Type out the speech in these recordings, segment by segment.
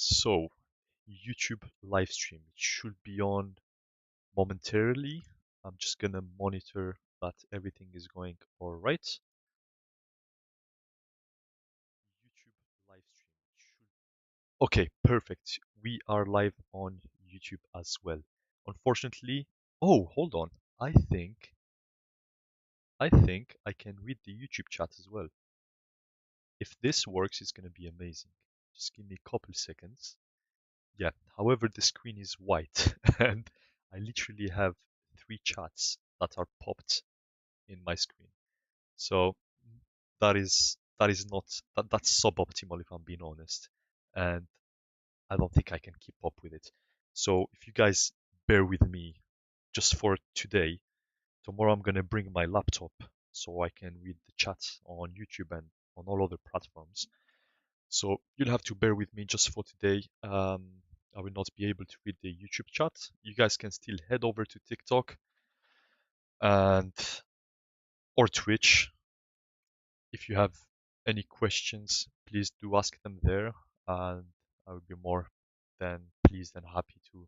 So, YouTube live stream. It should be on momentarily. I'm just gonna monitor that everything is going all right. YouTube live stream. Okay, perfect. We are live on YouTube as well. Unfortunately, oh, hold on. I think I can read the YouTube chat as well. If this works, it's gonna be amazing. Just give me a couple seconds. Yeah, however, the screen is white and I literally have three chats that are popped in my screen. So that is not that's suboptimal if I'm being honest. And I don't think I can keep up with it. So if you guys bear with me just for today, tomorrow I'm gonna bring my laptop so I can read the chat on YouTube and on all other platforms. So you'll have to bear with me just for today. I will not be able to read the YouTube chat. You guys can still head over to TikTok and or Twitch. If you have any questions, please do ask them there, and I will be more than pleased and happy to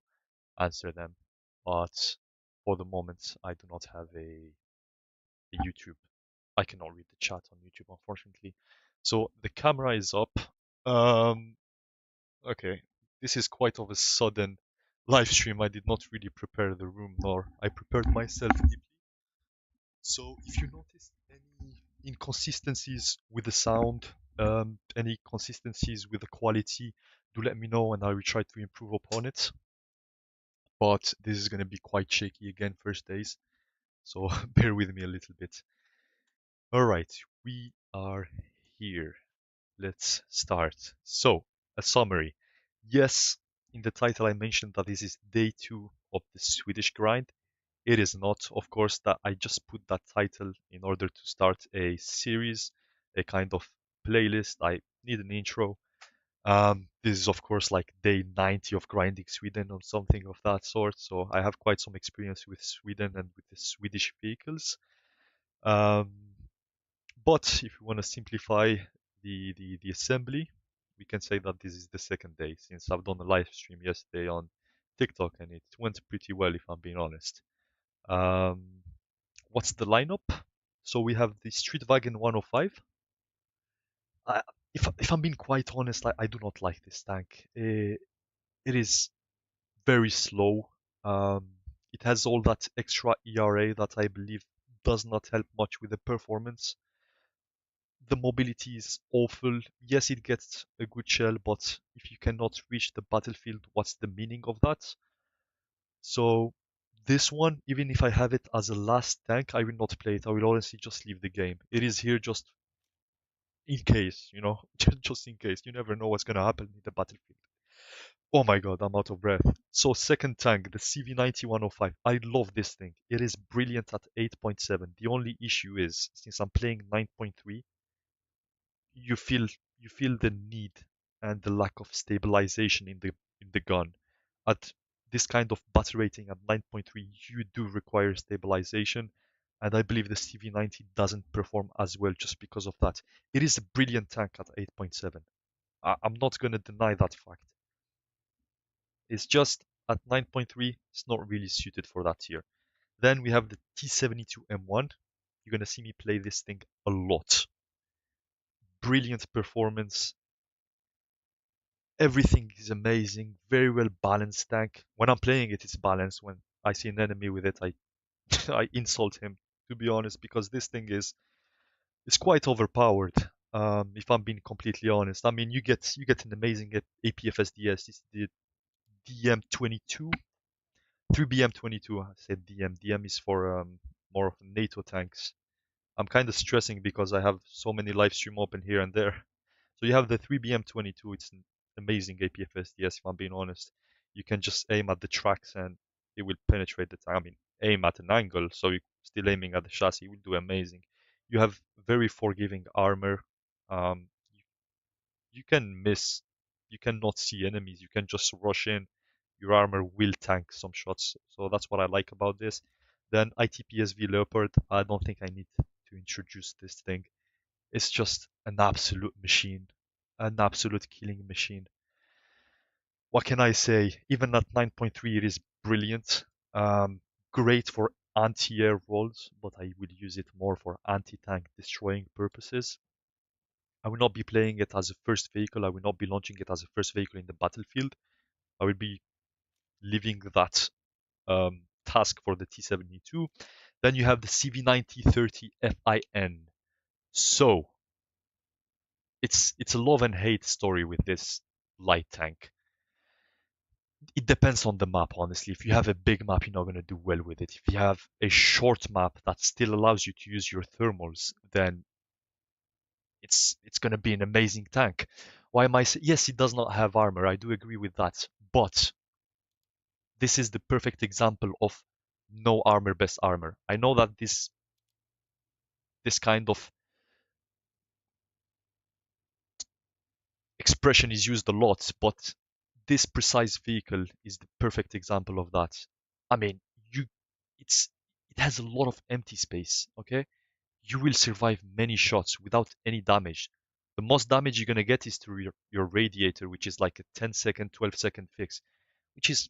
answer them. But for the moment, I do not have a YouTube. I cannot read the chat on YouTube, unfortunately. So the camera is up. Um, Okay, this is quite of a sudden live stream. I did not really prepare the room, nor I prepared myself deeply. So if you notice any inconsistencies with the sound, any consistencies with the quality, do let me know and I will try to improve upon it. But this is going to be quite shaky again first days, so bear with me a little bit. All right, we are here. Let's start. So, a summary. Yes, in the title I mentioned that this is day 2 of the Swedish grind. It is not, of course, that I just put that title in order to start a series, a kind of playlist. I need an intro. This is, of course, like day 90 of grinding Sweden or something of that sort. So I have quite some experience with Sweden and with the Swedish vehicles. Um, but if you want to simplify the assembly, we can say that this is the second day since I've done a live stream yesterday on TikTok and it went pretty well if I'm being honest. Um, what's the lineup? So we have the Streetwagen 105. I, if I'm being quite honest, I do not like this tank. It is very slow. Um, it has all that extra ERA that I believe does not help much with the performance. The mobility is awful. Yes, it gets a good shell, but if you cannot reach the battlefield, what's the meaning of that? So this one, even if I have it as a last tank, I will not play it. I will honestly just leave the game. It is here just in case, just in case. You never know what's gonna happen in the battlefield. Oh my god, I'm out of breath. So second tank, the CV90-105. I love this thing. It is brilliant at 8.7. The only issue is, since I'm playing 9.3, you feel you feel the need and the lack of stabilization in the gun. At this kind of battle rating at 9.3, you do require stabilization, and I believe the CV90 doesn't perform as well just because of that. It is a brilliant tank at 8.7. I'm not going to deny that fact. It's just at 9.3, it's not really suited for that tier. Then we have the T72M1. You're going to see me play this thing a lot. Brilliant performance, everything is amazing, very well balanced tank. When I'm playing it, it's balanced. When I see an enemy with it, I I insult him, to be honest, because this thing is quite overpowered. If I'm being completely honest, I mean you get an amazing APFSDS. It's the DM22, 3BM22. I said DM. DM is for more of NATO tanks. I'm kind of stressing because I have so many live stream open here and there. So you have the 3BM22. It's an amazing APFS. Yes, if I'm being honest, you can just aim at the tracks and it will penetrate the tank. I mean, aim at an angle, so you're still aiming at the chassis. It will do amazing. You have very forgiving armor. You, you can miss. You cannot see enemies. You can just rush in. Your armor will tank some shots. So that's what I like about this. Then ITPSV Leopard. I don't think I need to introduce this thing. It's just an absolute machine, an absolute killing machine. What can I say? Even at 9.3, it is brilliant. Um, Great for anti-air roles, but I will use it more for anti-tank destroying purposes. I will not be playing it as a first vehicle. I will not be launching it as a first vehicle in the battlefield. I will be leaving that task for the T-72. Then you have the CV9030 FIN. So it's a love and hate story with this light tank. It depends on the map, honestly. If you have a big map, you're not going to do well with it. If you have a short map that still allows you to use your thermals, then it's going to be an amazing tank. Why am I yes, it does not have armor. I do agree with that, but this is the perfect example of no armor best armor. I know that this kind of expression is used a lot, but this precise vehicle is the perfect example of that. I mean, you it's it has a lot of empty space, okay? You will survive many shots without any damage. The most damage you're gonna get is through your radiator, which is like a 10-second, 12-second fix, which is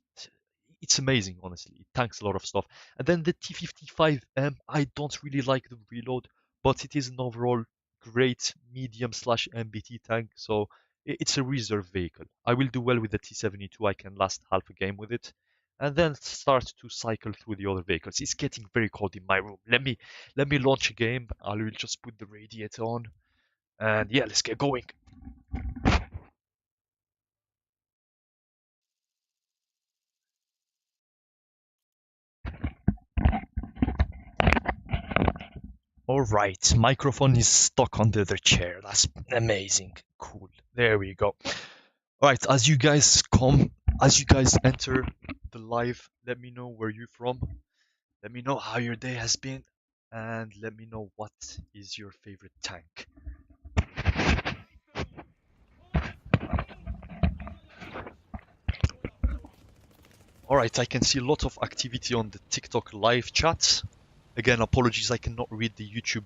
it's amazing, honestly. It tanks a lot of stuff. And then the T55M, I don't really like the reload, but it is an overall great medium slash MBT tank, so it's a reserve vehicle. I will do well with the T72. I can last half a game with it, and then start to cycle through the other vehicles. It's getting very cold in my room. Let me launch a game. I will just put the radiator on, and yeah, let's get going. All right, microphone is stuck under the chair. That's amazing. Cool. There we go. All right, as you guys enter the live, let me know where you're from. Let me know how your day has been, and let me know what is your favorite tank. All right, I can see a lot of activity on the TikTok live chat. Again, apologies, I cannot read the YouTube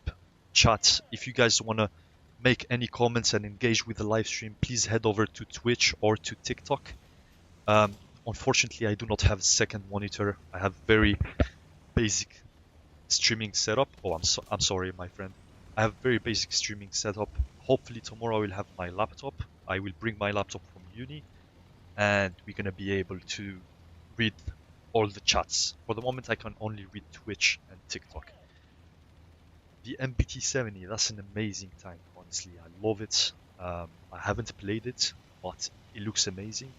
chat. If you guys want to make any comments and engage with the live stream, please head over to Twitch or to TikTok. Um, Unfortunately, I do not have a second monitor. I have very basic streaming setup. Oh, I'm sorry, my friend. I have very basic streaming setup. Hopefully tomorrow I will have my laptop. I will bring my laptop from uni, and we're gonna be able to read all the chats. For the moment, I can only read Twitch and TikTok. The MBT-70, that's an amazing tank, honestly. I love it. I haven't played it, but it looks amazing.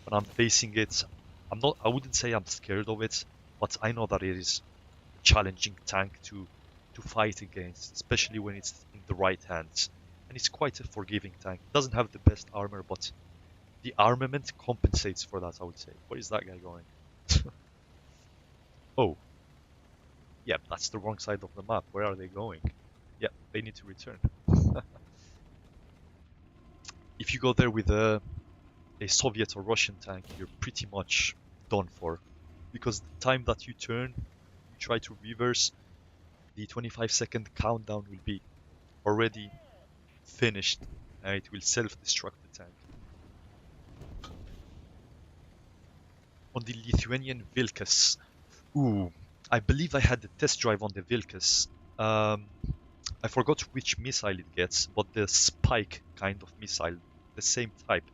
When I'm facing it, I wouldn't say I'm scared of it, but I know that it is a challenging tank to fight against, especially when it's in the right hands. And it's quite a forgiving tank. It doesn't have the best armor, but the armament compensates for that, I would say. Where is that guy going? Oh, yeah, that's the wrong side of the map. Where are they going? Yeah, they need to return. If you go there with a Soviet or Russian tank, you're pretty much done for. Because the time that you turn, you try to reverse, the 25-second countdown will be already finished, and it will self-destruct the tank. On the Lithuanian Vilkas, ooh, I believe I had the test drive on the Vilkas. I forgot which missile it gets, but the spike kind of missile, the same type.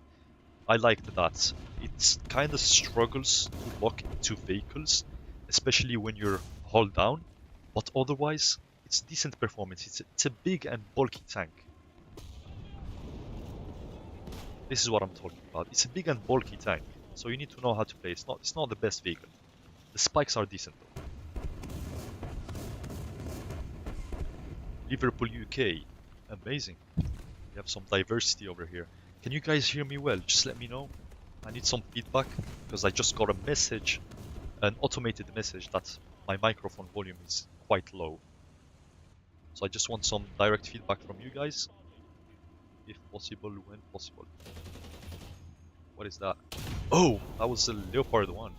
I liked that. It kind of struggles to lock into vehicles, especially when you're hull down, but otherwise, it's decent performance. It's a big and bulky tank. This is what I'm talking about. It's a big and bulky tank, so you need to know how to play. It's not the best vehicle. The spikes are decent though. Liverpool, UK. Amazing. We have some diversity over here. Can you guys hear me well? Just let me know. I need some feedback because I just got a message, an automated message that my microphone volume is quite low. So I just want some direct feedback from you guys. If possible, when possible. What is that? Oh, that was a Leopard 1.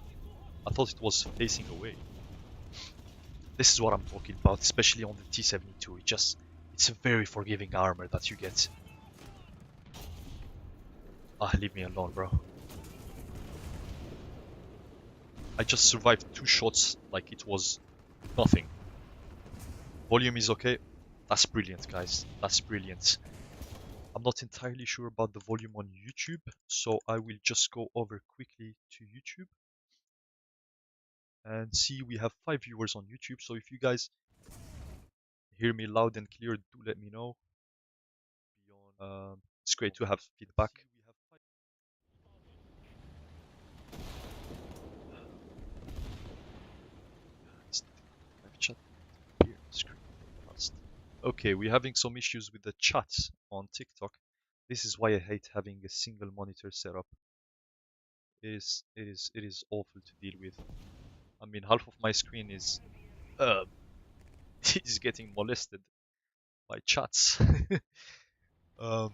I thought it was facing away. This is what I'm talking about, especially on the T-72. It's a very forgiving armor that you get. Ah, leave me alone, bro. I just survived 2 shots like it was nothing. Volume is okay. That's brilliant, guys. That's brilliant. I'm not entirely sure about the volume on YouTube, so I will just go over quickly to YouTube and see we have 5 viewers on YouTube. So if you guys hear me loud and clear, do let me know. It's great to have feedback. Live chat here, screen fast. Okay, we're having some issues with the chat on TikTok. This is why I hate having a single monitor setup. It is awful to deal with. I mean, half of my screen is uh, is getting molested by chats. um,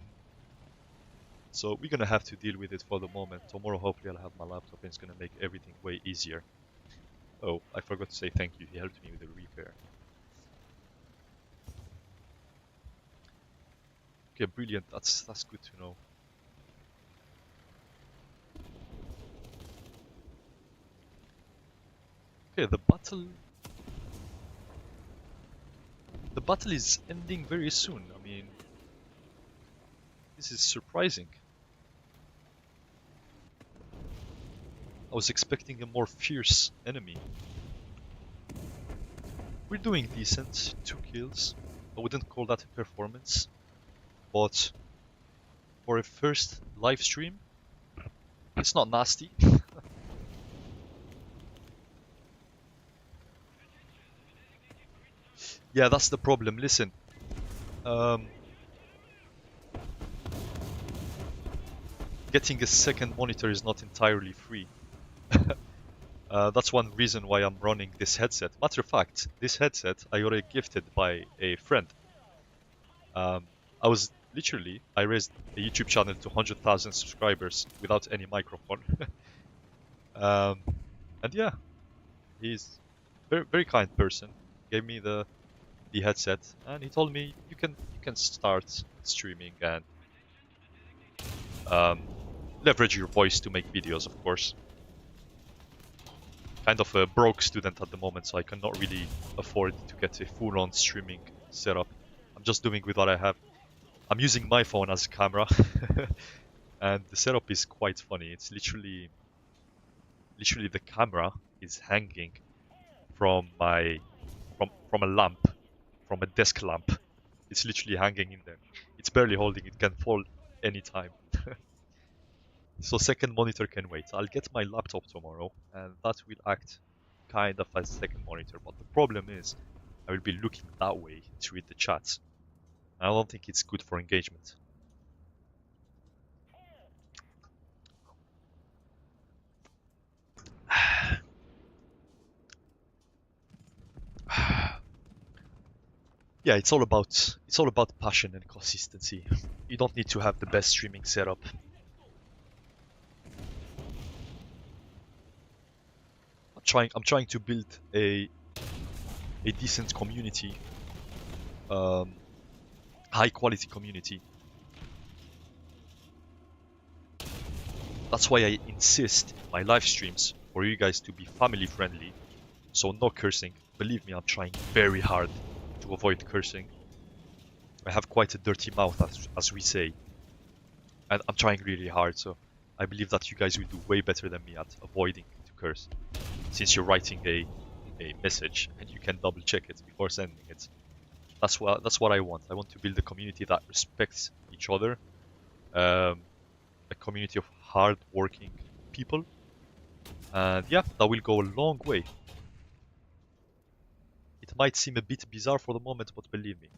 so we're gonna have to deal with it for the moment. Tomorrow, hopefully, I'll have my laptop and it's gonna make everything way easier. Oh, I forgot to say thank you. He helped me with the repair. Okay, brilliant. That's good to know. Okay, the battle is ending very soon. I mean, this is surprising. I was expecting a more fierce enemy. We're doing decent. 2 kills. I wouldn't call that a performance, but for a first live stream, it's not nasty. Yeah, that's the problem. Listen, um, getting a second monitor is not entirely free. That's one reason why I'm running this headset. Matter of fact, this headset I got it gifted by a friend. Um, I raised a YouTube channel to 100,000 subscribers without any microphone. um, and yeah, he's very very kind person. Gave me the headset, and he told me you can start streaming and um, leverage your voice to make videos, of course. Kind of a broke student at the moment, so I cannot really afford to get a full-on streaming setup. I'm just doing with what I have. I'm using my phone as a camera, and the setup is quite funny. It's literally the camera is hanging from my from a lamp, from a desk lamp. It's literally hanging in there. It's barely holding. It can fall anytime. So second monitor can wait. I'll get my laptop tomorrow, and that will act kind of as second monitor. But the problem is, I will be looking that way to read the chats. I don't think it's good for engagement. Yeah, it's all about passion and consistency. You don't need to have the best streaming setup. I'm trying to build a decent community, um, high quality community. That's why I insist in my live streams for you guys to be family friendly. So no cursing. Believe me, I'm trying very hard to avoid cursing. I have quite a dirty mouth, as we say, and I'm trying really hard. So I believe that you guys will do way better than me at avoiding to curse, since you're writing a message and you can double check it before sending it. That's what I want. I want to build a community that respects each other, um, a community of hard-working people, and yeah, that will go a long way. It might seem a bit bizarre for the moment, but believe me.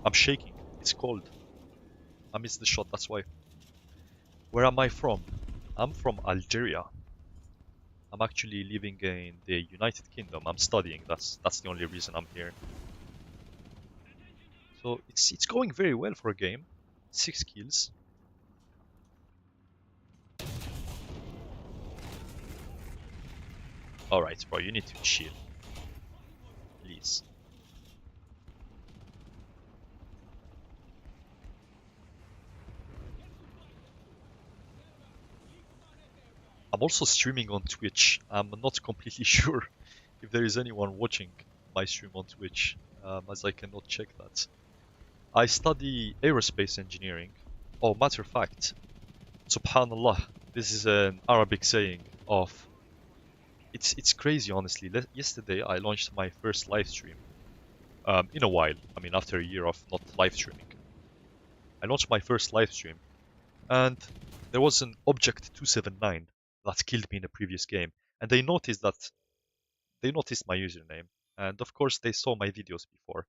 I'm shaking. It's cold. I missed the shot, that's why. Where am I from? I'm from Algeria. I'm actually living in the United Kingdom. I'm studying. That's the only reason I'm here. So it's going very well for a game. 6 kills. Alright, bro, you need to chill. Please. I'm also streaming on Twitch. I'm not completely sure if there is anyone watching my stream on Twitch, as I cannot check that. I study aerospace engineering. Oh, matter of fact, Subhanallah, this is an Arabic saying of. It's crazy, honestly. Yesterday I launched my first live stream. In a while. I mean, after a year of not live streaming, I launched my first live stream, and there was an Object 279 that killed me in a previous game, and they noticed my username, and of course they saw my videos before.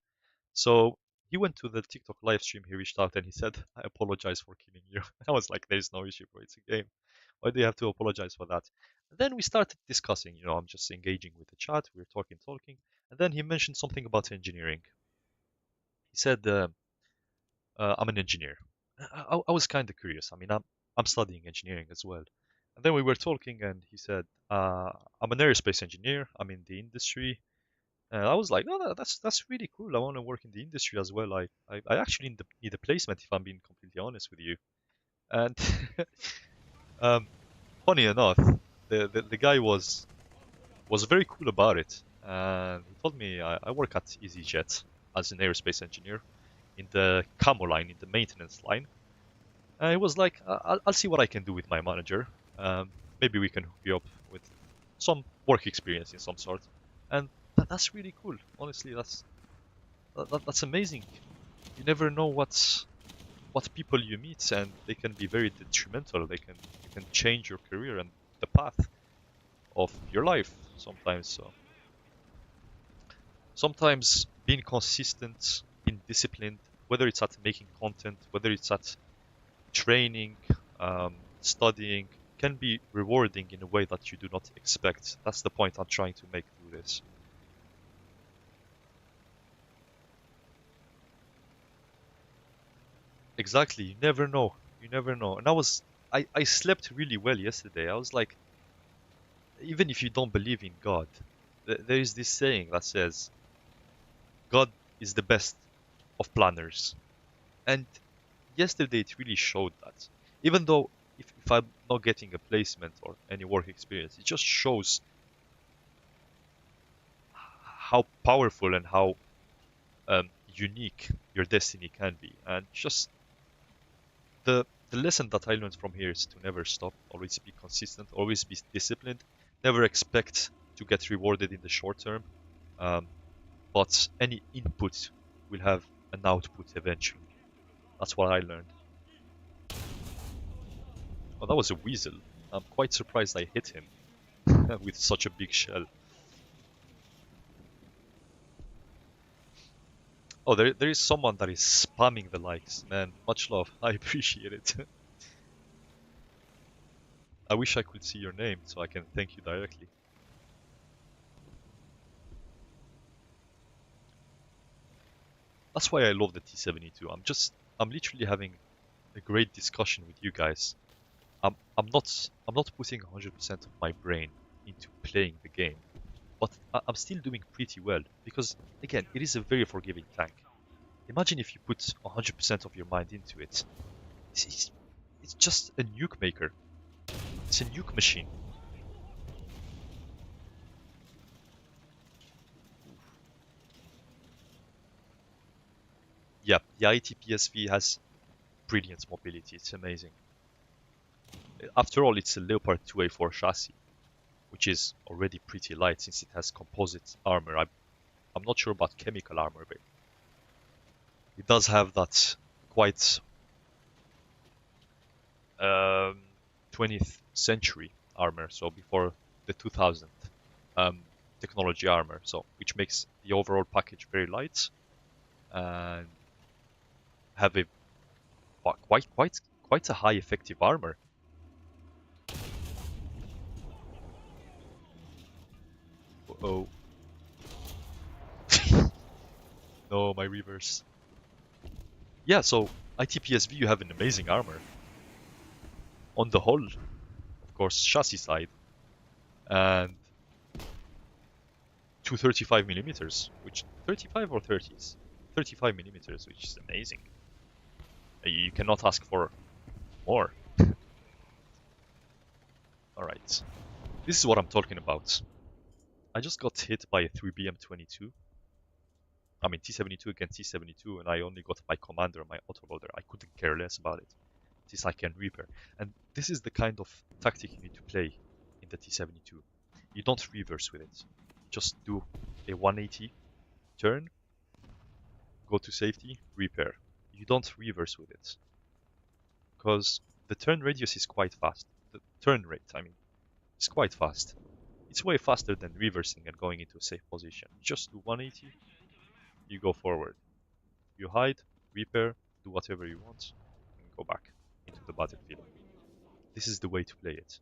So he went to the TikTok live stream, he reached out and he said, I apologize for killing you. I was like, there's no issue, bro, it's a game. Why do you have to apologize for that? And then we started discussing, I'm just engaging with the chat, we were talking, and then he mentioned something about engineering. He said, I'm an engineer. I was kind of curious. I mean, I'm studying engineering as well. And then we were talking, and he said, I'm an aerospace engineer. I'm in the industry. And I was like, oh, that's really cool. I want to work in the industry as well. I actually need a placement, if I'm being completely honest with you. And um, funny enough, the guy was very cool about it. And he told me I work at EasyJet as an aerospace engineer in the camo line, in the maintenance line. And it was like, I'll see what I can do with my manager. Maybe we can hook you up with some work experience in some sort. And that's really cool. Honestly, that's amazing. You never know what people you meet, and they can be very detrimental. You can change your career and the path of your life sometimes. So sometimes being consistent, being disciplined, whether it's at making content, whether it's at training, studying, can be rewarding in a way that you do not expect. That's the point I'm trying to make through this. Exactly, you never know. You never know. And I slept really well yesterday. I was like, even if you don't believe in God, there is this saying that says, God is the best of planners. And yesterday it really showed that. Even though if I'm not getting a placement or any work experience, it just shows how powerful and how unique your destiny can be. And just the lesson that I learned from here is to never stop, always be consistent, always be disciplined, never expect to get rewarded in the short term. Um, but any input will have an output eventually. That's what I learned. Oh, that was a weasel. I'm quite surprised I hit him with such a big shell. Oh, there is someone that is spamming the likes, man. Much love. I appreciate it. I wish I could see your name so I can thank you directly. That's why I love the T72. I'm literally having a great discussion with you guys. I'm not putting 100% of my brain into playing the game, but I'm still doing pretty well because again, it is a very forgiving tank. Imagine if you put 100% of your mind into it. It's just a nuke maker. It's a nuke machine. Yeah, the ITPSV has brilliant mobility. It's amazing. After all, it's a Leopard 2A4 chassis, which is already pretty light since it has composite armor. I'm not sure about chemical armor, but it does have that quite 20th century armor, so before the 2000th technology armor, so which makes the overall package very light and have a quite a high effective armor. Oh, no, my reverse. Yeah, so ITPSV, you have an amazing armor on the whole, of course, chassis side, and 235 millimeters, which 35 or 30s, 35 millimeters, which is amazing. You cannot ask for more. Alright, this is what I'm talking about. I just got hit by a 3BM22. I mean T72 against T72, and I only got my commander and my autoloader. I couldn't care less about it. This I can repair. And this is the kind of tactic you need to play in the T72. You don't reverse with it. Just do a 180 turn, go to safety, repair. You don't reverse with it. Because the turn radius is quite fast. The turn rate, I mean, is quite fast. It's way faster than reversing and going into a safe position. You just do 180, you go forward. You hide, repair, do whatever you want, and go back into the battlefield. This is the way to play it.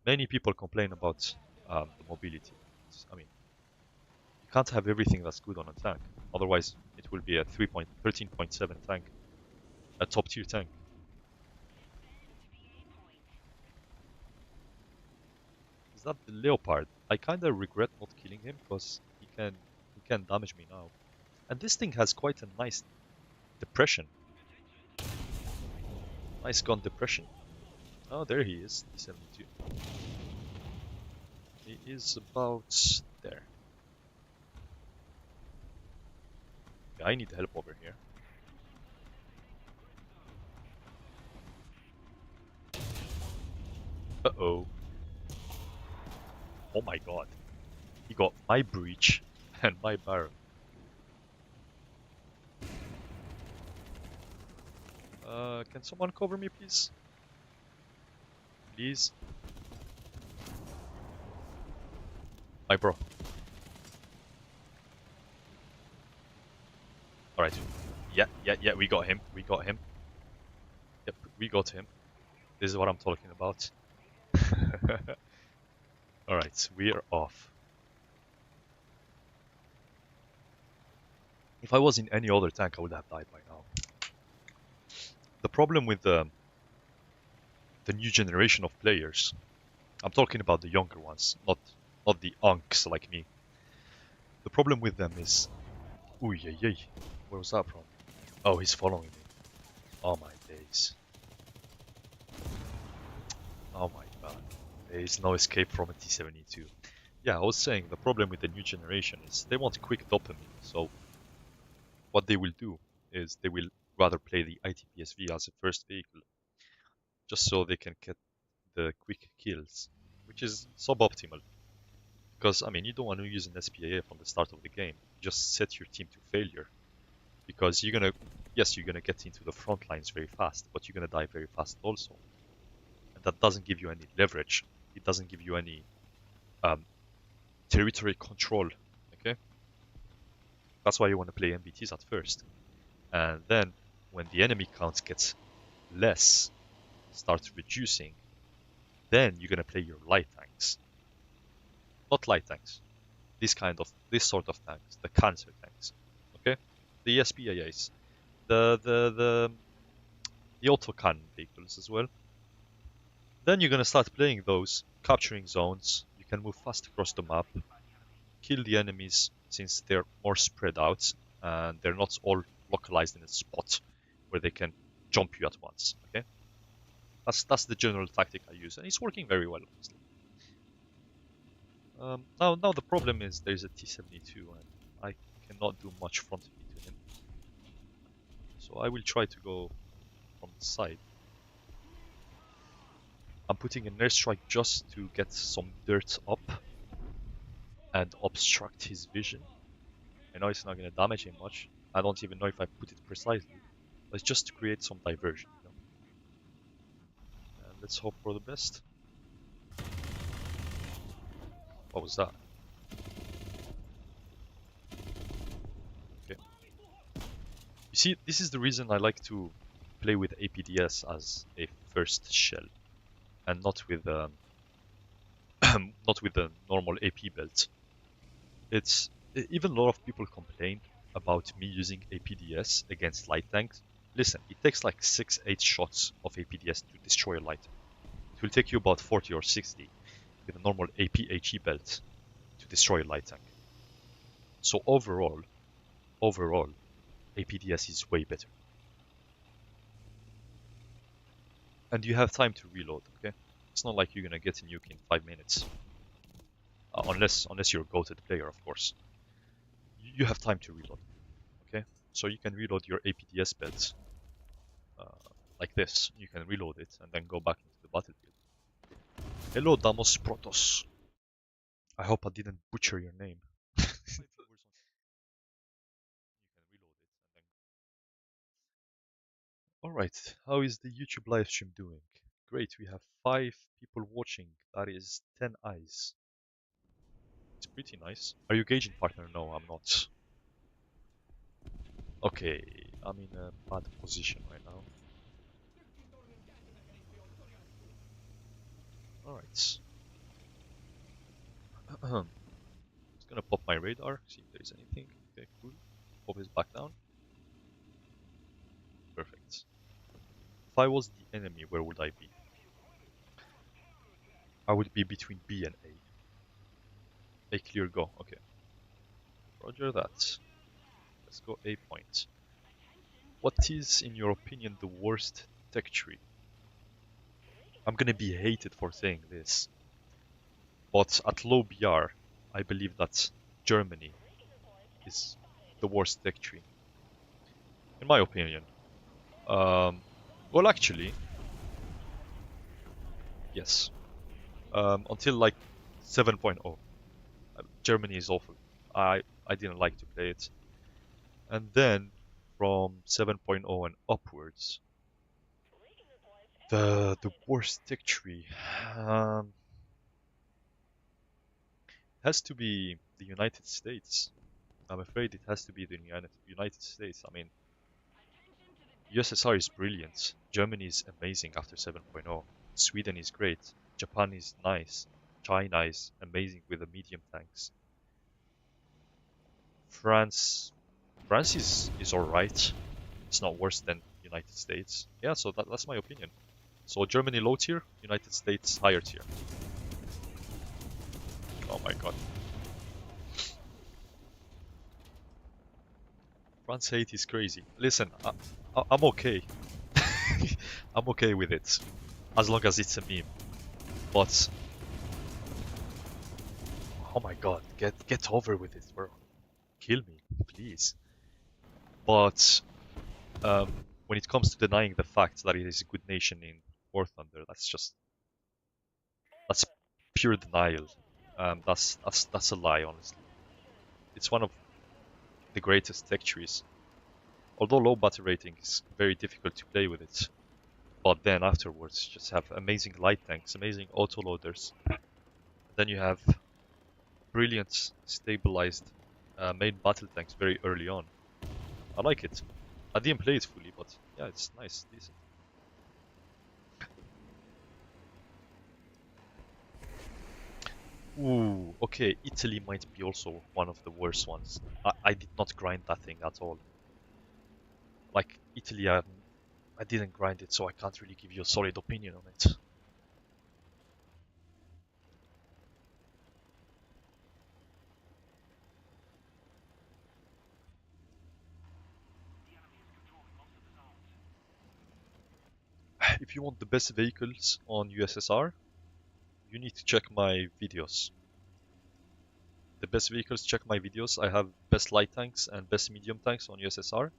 Many people complain about the mobility. I mean, you can't have everything that's good on a tank. Otherwise, it will be a 13.7 tank, a top tier tank. Is that the Leopard? I kinda regret not killing him because he can damage me now. And this thing has quite a nice depression. Nice gun depression. Oh, there he is, D72. He is about there. Yeah, I need help over here. Uh-oh. Oh my god. He got my breach and my barrel. Can someone cover me, please? Please? My bro. Alright. Yeah, we got him. We got him. Yep, we got him. This is what I'm talking about. Alright, we are off. If I was in any other tank, I would have died by now. The problem with the new generation of players, I'm talking about the younger ones, not the unks like me. The problem with them is, ooh yay yay, where was that from? Oh, he's following me. Oh my days. Oh my god. There is no escape from a T72. Yeah, I was saying the problem with the new generation is they want quick dopamine, so what they will do is they will rather play the ITPSV as a first vehicle, just so they can get the quick kills, which is suboptimal. Because, I mean, you don't want to use an SPAA from the start of the game. Just set your team to failure. Because you're gonna, yes, you're gonna get into the front lines very fast, but you're gonna die very fast also. And that doesn't give you any leverage. It doesn't give you any territory control. Okay? That's why you want to play MBTs at first. And then, when the enemy count gets less, starts reducing, then you're gonna play your light tanks. Not light tanks. This sort of tanks, the cancer tanks. Okay? The SPAAs. The autocannon vehicles as well. Then you're gonna start playing those, capturing zones. You can move fast across the map, kill the enemies since they're more spread out and they're not all localized in a spot where they can jump you at once. Okay, that's the general tactic I use, and it's working very well, honestly. Now the problem is there's a T72 and I cannot do much front of me to him, so I will try to go from the side. I'm putting an airstrike just to get some dirt up and obstruct his vision. I know it's not going to damage him much. I don't even know if I put it precisely, but it's just to create some diversion, you know? And let's hope for the best. What was that? Okay. You see, this is the reason I like to play with APDS as a first shell, and not with not with the normal AP belt. It's even a lot of people complain about me using APDS against light tanks. Listen, it takes like 6-8 shots of APDS to destroy a light tank. It will take you about 40 or 60 with a normal AP HE belt to destroy a light tank. So overall, APDS is way better. And you have time to reload, okay? It's not like you're gonna get a nuke in 5 minutes, unless you're a goated player, of course. You have time to reload. Okay, so you can reload your APDS beds uh, like this. You can reload it and then go back into the battlefield. Hello, Damos Protos. I hope I didn't butcher your name. Alright, how is the YouTube live stream doing? Great, we have 5 people watching. That is 10 eyes. It's pretty nice. Are you gauging partner? No, I'm not. Okay, I'm in a bad position right now. Alright. Just gonna pop my radar, see if there's anything. Okay, cool. Pop his back down. Perfect. If I was the enemy, where would I be? I would be between B and A. A clear go, okay. Roger that. Let's go A point. What is, in your opinion, the worst tech tree? I'm gonna be hated for saying this, but at low BR, I believe that Germany is the worst tech tree, in my opinion. Well, actually, yes. Until like 7.0, Germany is awful. I didn't like to play it, and then from 7.0 and upwards, the worst tech tree has to be the United States. I'm afraid it has to be the United States. I mean, USSR is brilliant. Germany is amazing after 7.0. Sweden is great. Japan is nice. China is amazing with the medium tanks. France, France is alright. It's not worse than United States. Yeah, so that's my opinion. So Germany low tier, United States higher tier. Oh my god. France hate is crazy. Listen, I'm okay. I'm okay with it, as long as it's a meme. But oh my god, get over with it, bro. Kill me, please. But um, when it comes to denying the fact that it is a good nation in War Thunder, that's pure denial. That's a lie, honestly. It's one of the greatest tech trees. Although low battle rating is very difficult to play with it, but then afterwards just have amazing light tanks, amazing autoloaders. Then you have brilliant stabilized main battle tanks very early on. I like it. I didn't play it fully, but yeah, it's nice, decent. Ooh, okay, Italy might be also one of the worst ones. I did not grind that thing at all. Like, Italy, I didn't grind it, so I can't really give you a solid opinion on it. If you want the best vehicles on USSR, you need to check my videos. The best vehicles, check my videos. I have best light tanks and best medium tanks on USSR.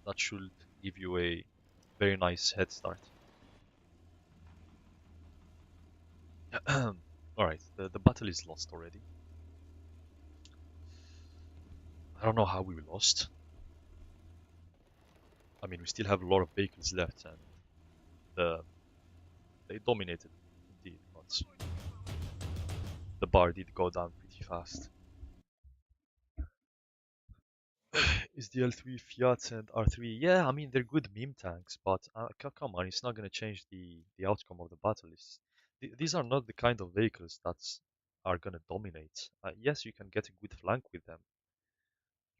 That should give you a very nice head start. Alright, the battle is lost already. I don't know how we lost. I mean, we still have a lot of vehicles left, and they dominated indeed, but the bar did go down pretty fast. Is the L3 Fiat and R3? Yeah, I mean they're good meme tanks, but come on, it's not gonna change the outcome of the battle. These are not the kind of vehicles that are gonna dominate. Yes, you can get a good flank with them.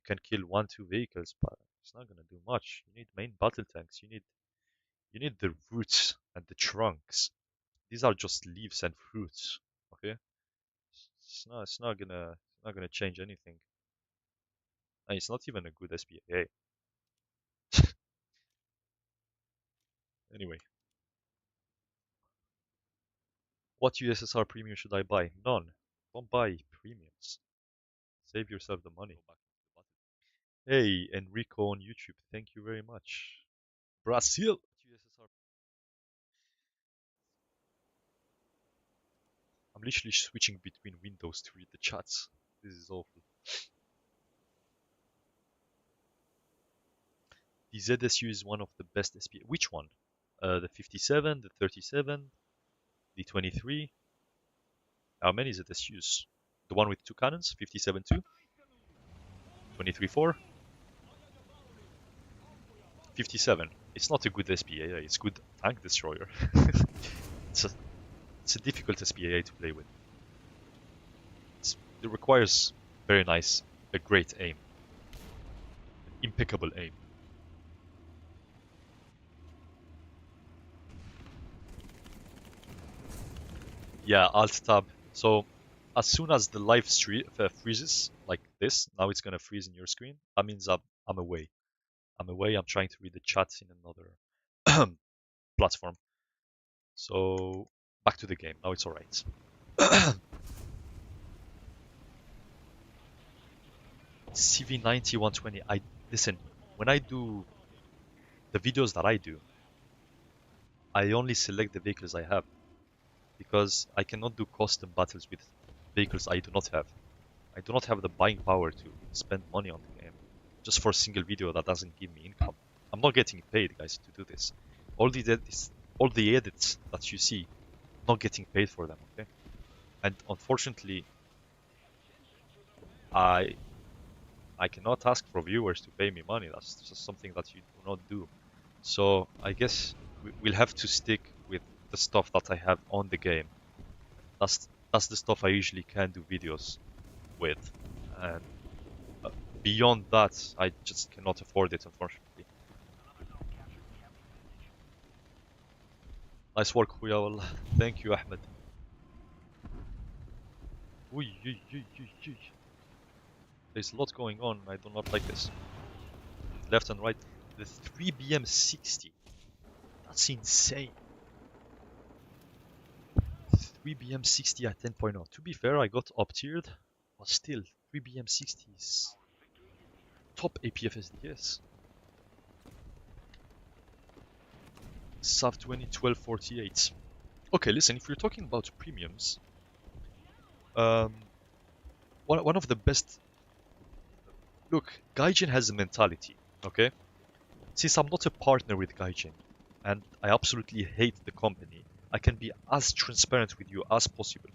You can kill 1, 2 vehicles, but it's not gonna do much. You need main battle tanks. You need the roots and the trunks. These are just leaves and fruits. Okay, it's not gonna change anything. And it's not even a good SPA. Anyway, What USSR premium should I buy? None. Don't buy premiums. Save yourself the money. Hey, Enrico on YouTube, thank you very much. Brazil! I'm literally switching between windows to read the chats. This is awful. The ZSU is one of the best SPA. Which one? The 57, the 37, the 23. How many ZSUs? The one with two cannons? 57-2, 23-4, 57. It's not a good SPAA, it's good tank destroyer. it's, a, it's a difficult SPAA to play with. It requires very nice, a great aim. Impeccable aim. Yeah, Alt Tab. So as soon as the live stream freezes like this, now it's gonna freeze in your screen. That means I'm away. I'm away. I'm trying to read the chat in another platform. So back to the game. Now it's all right. CV90 120. I listen. When I do the videos that I do, I only select the vehicles I have because I cannot do custom battles with vehicles I do not have. I do not have the buying power to spend money on the game just for a single video that doesn't give me income. I'm not getting paid, guys, to do this. All the edits that you see, I'm not getting paid for them, okay? And unfortunately, I I cannot ask for viewers to pay me money. That's just something that you do not do. So I guess we'll have to stick with the stuff that I have on the game. That's the stuff I usually can do videos with, and beyond that, I just cannot afford it, unfortunately. Nice work, Huya, wallah. Thank you, Ahmed. Uy, uy, uy, uy, uy. There's a lot going on. I do not like this. Left and right. The 3BM60. That's insane. 3BM60 at 10.0. To be fair, I got up-tiered, but still, 3BM60 is top APF SDS. SAV 20 1248. Okay, listen, if you're talking about premiums, um, one of the best. Look, Gaijin has a mentality, okay? Since I'm not a partner with Gaijin, and I absolutely hate the company, I can be as transparent with you as possible,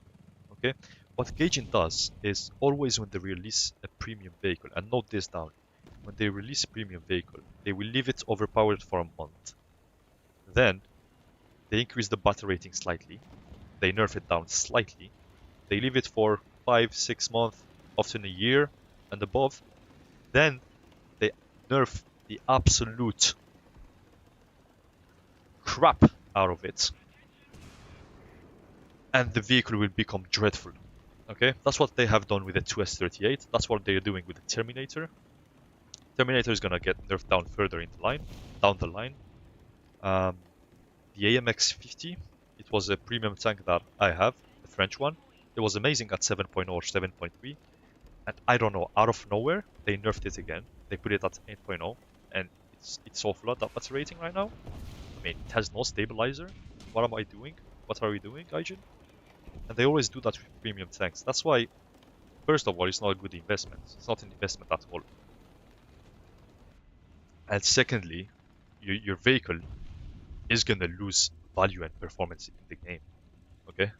okay? What Gaijin does is always when they release a premium vehicle, and note this down, when they release a premium vehicle, they will leave it overpowered for a month. Then, they increase the battle rating slightly, they nerf it down slightly, they leave it for 5, 6 months, often a year and above, then they nerf the absolute crap out of it, and the vehicle will become dreadful. Okay, that's what they have done with the 2S38. That's what they're doing with the Terminator. Terminator is gonna get nerfed down further down the line. The AMX-50, it was a premium tank that I have, the French one. It was amazing at 7.0 or 7.3, and I don't know, out of nowhere, they nerfed it again. They put it at 8.0, and it's awful at that rating right now. I mean, it has no stabilizer. What am I doing? What are we doing, Gaijin? And they always do that with premium tanks. That's why, first of all, it's not a good investment. It's not an investment at all. And secondly, your vehicle is gonna lose value and performance in the game. Okay?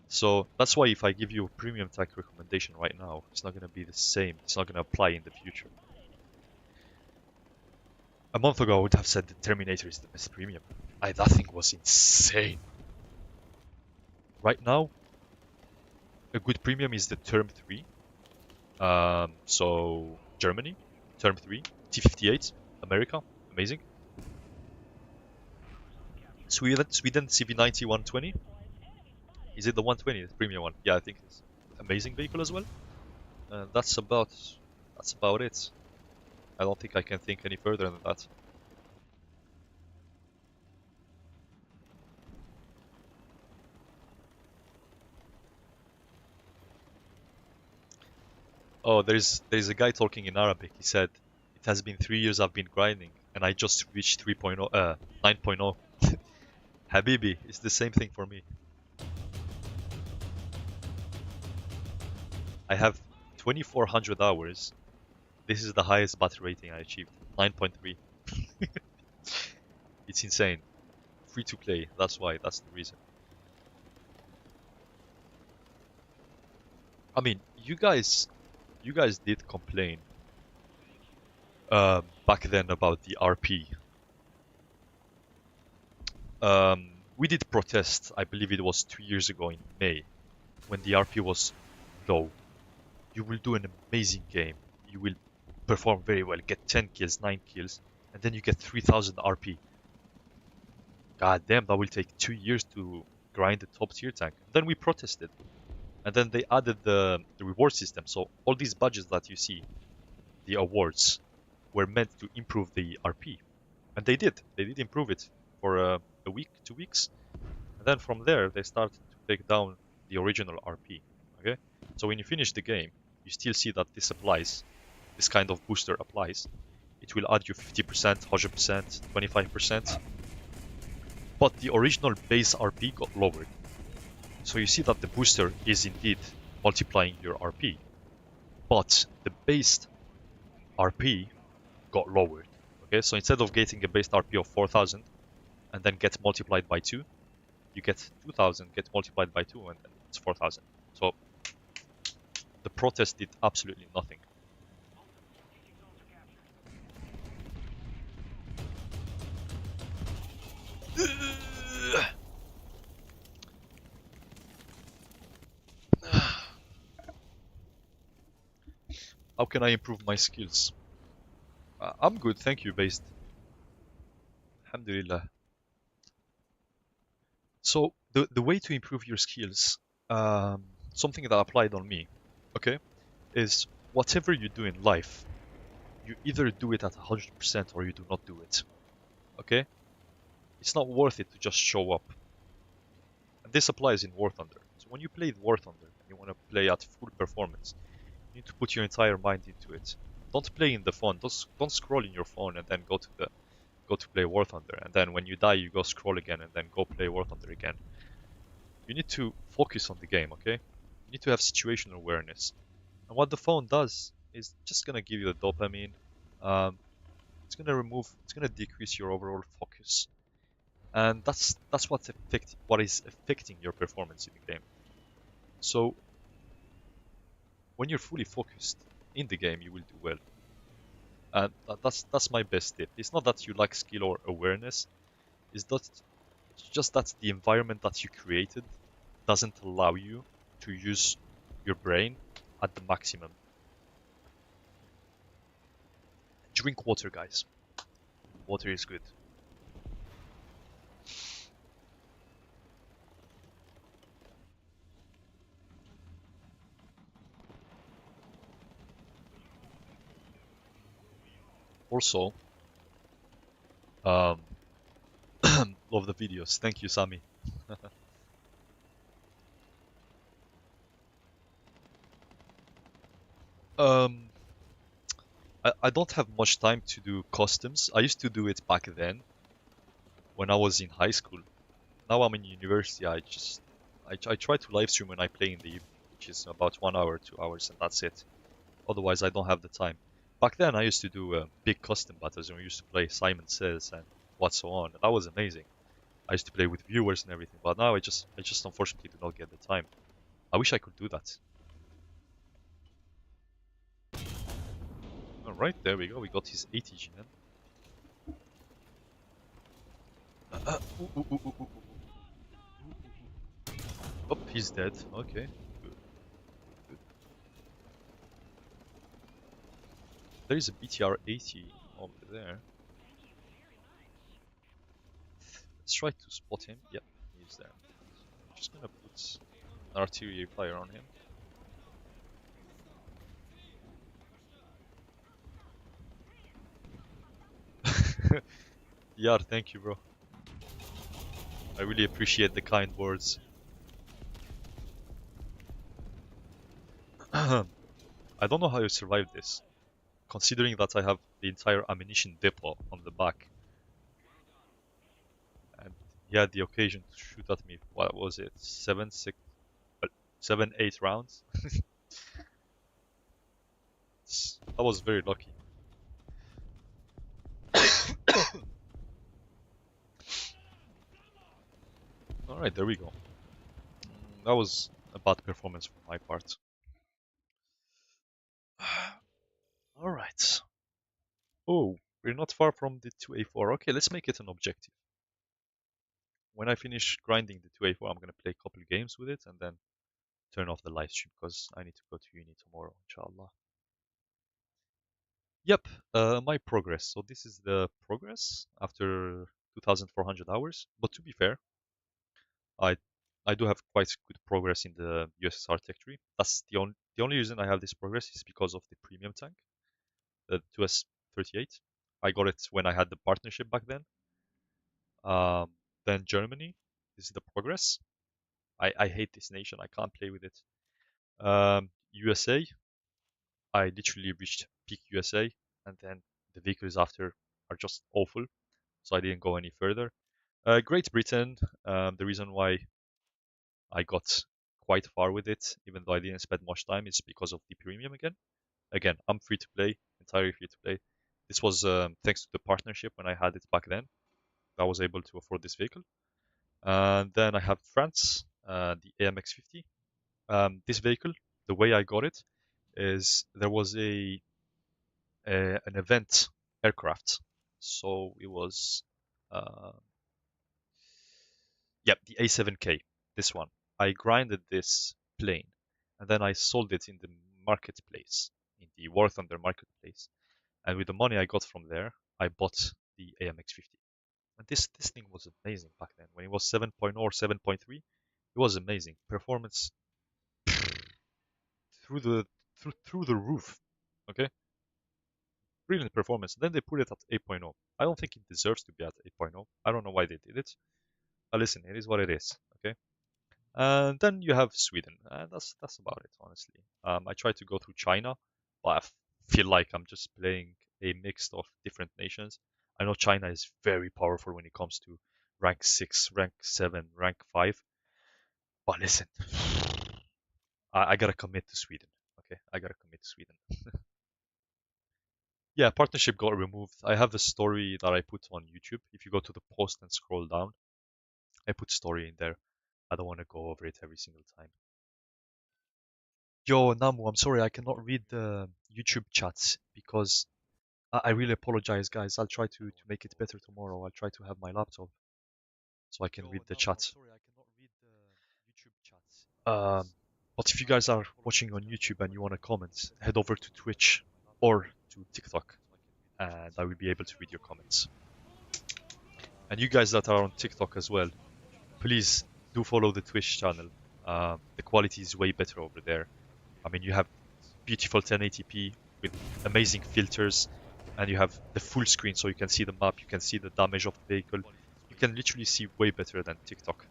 So that's why if I give you a premium tank recommendation right now, it's not gonna be the same. It's not gonna apply in the future. A month ago, I would have said the Terminator is the best premium. That thing was insane. Right now, a good premium is the Term 3. So Germany, Term 3, T58, America, amazing. Sweden CV90 120. Is it the 120, the premium one? Yeah, I think it's amazing vehicle as well. And that's about it. I don't think I can think any further than that. Oh, there's a guy talking in Arabic. He said, "It has been 3 years I've been grinding, and I just reached 3.0, 9.0." Habibi, it's the same thing for me. I have 2,400 hours. This is the highest battery rating I achieved, 9.3. It's insane. Free to play. That's why. That's the reason. I mean, you guys did complain back then about the RP. We did protest. I believe it was 2 years ago in May, when the RP was low. You will do an amazing game. You will perform very well, get 10 kills, 9 kills, and then you get 3,000 RP. God damn, that will take 2 years to grind the top tier tank. And then we protested. And then they added the reward system. So all these badges that you see, the awards, were meant to improve the RP. And they did. They did improve it for a week, 2 weeks. And then from there, they started to take down the original RP. Okay? So when you finish the game, you still see that this applies. This kind of booster applies. It will add you 50%, 100%, 25%. But the original base RP got lowered. So you see that the booster is indeed multiplying your RP. But the base RP got lowered. Okay, so instead of getting a base RP of 4,000 and then get multiplied by 2, you get 2,000, get multiplied by 2, and then it's 4,000. So the protest did absolutely nothing. How can I improve my skills? I'm good, thank you, based. Alhamdulillah. So the way to improve your skills, something that applied on me, okay, is whatever you do in life, you either do it at 100% or you do not do it. Okay? It's not worth it to just show up. And this applies in War Thunder. So when you play War Thunder and you want to play at full performance, you need to put your entire mind into it. Don't play in the phone. Don't scroll in your phone and then go to play War Thunder. And then when you die, you go scroll again and then go play War Thunder again. You need to focus on the game, okay? You need to have situational awareness. And what the phone does is just gonna give you the dopamine. It's gonna decrease your overall focus, and that's what is affecting your performance in the game. So when you're fully focused in the game, you will do well. And that's my best tip. It's not that you lack skill or awareness. It's just that the environment that you created doesn't allow you to use your brain at the maximum. Drink water, guys. Water is good. Also, um, love the videos. Thank you, Sami. um, I don't have much time to do customs. I used to do it back then when I was in high school. Now I'm in university. I try to live stream when I play in the evening, which is about 1 hour, 2 hours, and that's it. Otherwise, I don't have the time. Back then, I used to do big custom battles, and we used to play Simon Says and what so on. That was amazing. I used to play with viewers and everything, but now I just unfortunately do not get the time. I wish I could do that. All right, there we go. We got his ATG then. Oh, he's dead. Okay. Good. Good. There is a BTR 80 over there. Let's try to spot him. Yep, he's there. I'm just gonna put an artillery fire on him. Yar, thank you, bro. I really appreciate the kind words. I don't know how you survived this, considering that I have the entire ammunition depot on the back. And he had the occasion to shoot at me, what was it, 8 rounds? That was very lucky. Alright, there we go. That was a bad performance from my part. Alright. Oh, we're not far from the 2A4. Okay, let's make it an objective. When I finish grinding the 2A4, I'm gonna play a couple games with it and then turn off the live stream because I need to go to uni tomorrow, inshallah. Yep, my progress. So this is the progress after 2,400 hours. But to be fair, I I do have quite good progress in the USSR tech tree. That's the only reason I have this progress is because of the premium tank, the 2S38. I got it when I had the partnership back then. Um, then Germany, this is the progress. I hate this nation. I can't play with it. USA, I literally reached peak USA, and then the vehicles after are just awful. So I didn't go any further. Great Britain, the reason why I got quite far with it, even though I didn't spend much time, is because of the premium again. Again, I'm free to play, entirely free to play. This was thanks to the partnership when I had it back then. I was able to afford this vehicle. And then I have France, the AMX50. This vehicle, the way I got it, is there was an event aircraft. So it was, uh, yep, the A7K, this one. I grinded this plane and then I sold it in the marketplace, in the War Thunder marketplace. And with the money I got from there, I bought the AMX50. And this thing was amazing back then. When it was 7.0 or 7.3, it was amazing. Performance through the through the roof. Okay? Brilliant performance. Then they put it at 8.0. I don't think it deserves to be at 8.0. I don't know why they did it. But listen, it is what it is. Okay? And then you have Sweden, and that's about it, honestly. I try to go through China, but feel like I'm just playing a mix of different nations. I know China is very powerful when it comes to rank 6, rank 7, rank 5, but listen, I gotta commit to Sweden. Okay, I gotta commit to Sweden. Yeah, partnership got removed. I have a story that I put on YouTube. If you go to the post and scroll down, I put story in there. I don't want to go over it every single time. Yo, Namu, I'm sorry, I cannot read the YouTube chats because I really apologize, guys. I'll try to make it better tomorrow. I'll try to have my laptop so I can read the chat. Um, but if you guys are watching on YouTube and you want to comment, head over to Twitch or to TikTok, and I will be able to read your comments. And you guys that are on TikTok as well, please do follow the Twitch channel. The quality is way better over there. I mean, you have beautiful 1080p with amazing filters, and you have the full screen so you can see the map, you can see the damage of the vehicle. You can literally see way better than TikTok.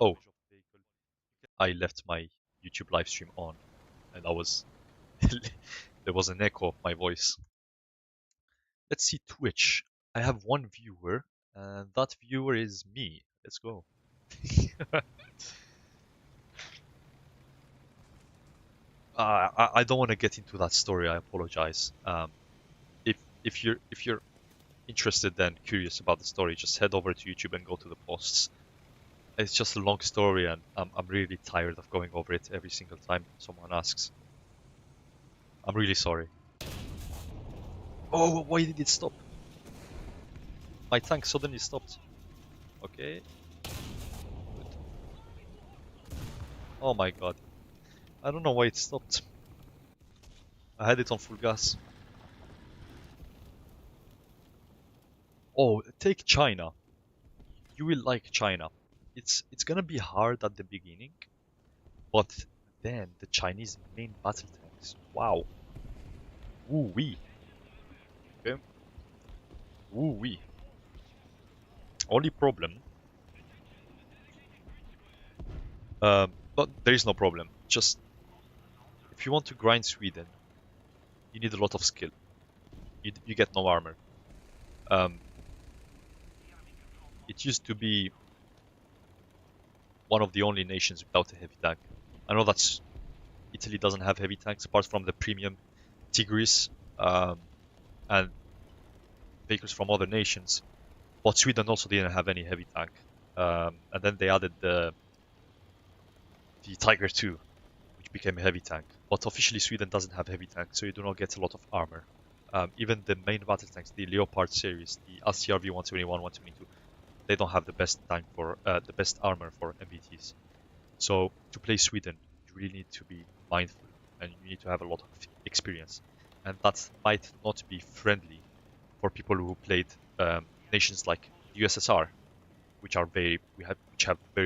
Oh, I left my YouTube live stream on, and I was there was an echo of my voice. Let's see Twitch. I have one viewer, and that viewer is me. Let's go. I don't want to get into that story. I apologize. If if you're interested and curious about the story, just head over to YouTube and go to the posts. It's just a long story, and I'm really tired of going over it every single time someone asks. I'm really sorry. Oh, why did it stop? My tank suddenly stopped. Okay. Good. Oh my god. I don't know why it stopped. I had it on full gas. Oh, take China. You will like China. It's gonna be hard at the beginning, but then the Chinese main battle tanks. Wow. Woo wee. Okay. Woo wee. Only problem. But there is no problem. Just if you want to grind Sweden, you need a lot of skill. You get no armor. Um, it used to be one of the only nations without a heavy tank. I know that's Italy doesn't have heavy tanks apart from the premium Tigris and vehicles from other nations. But Sweden also didn't have any heavy tank. And then they added the Tiger II, which became a heavy tank. But officially Sweden doesn't have heavy tank, so you do not get a lot of armor. Even the main battle tanks, the Leopard series, the LCRV 121, 122, they don't have the best tank for the best armor for MBTs. So to play Sweden, you really need to be mindful and you need to have a lot of experience, and that might not be friendly for people who played nations like the USSR, which have very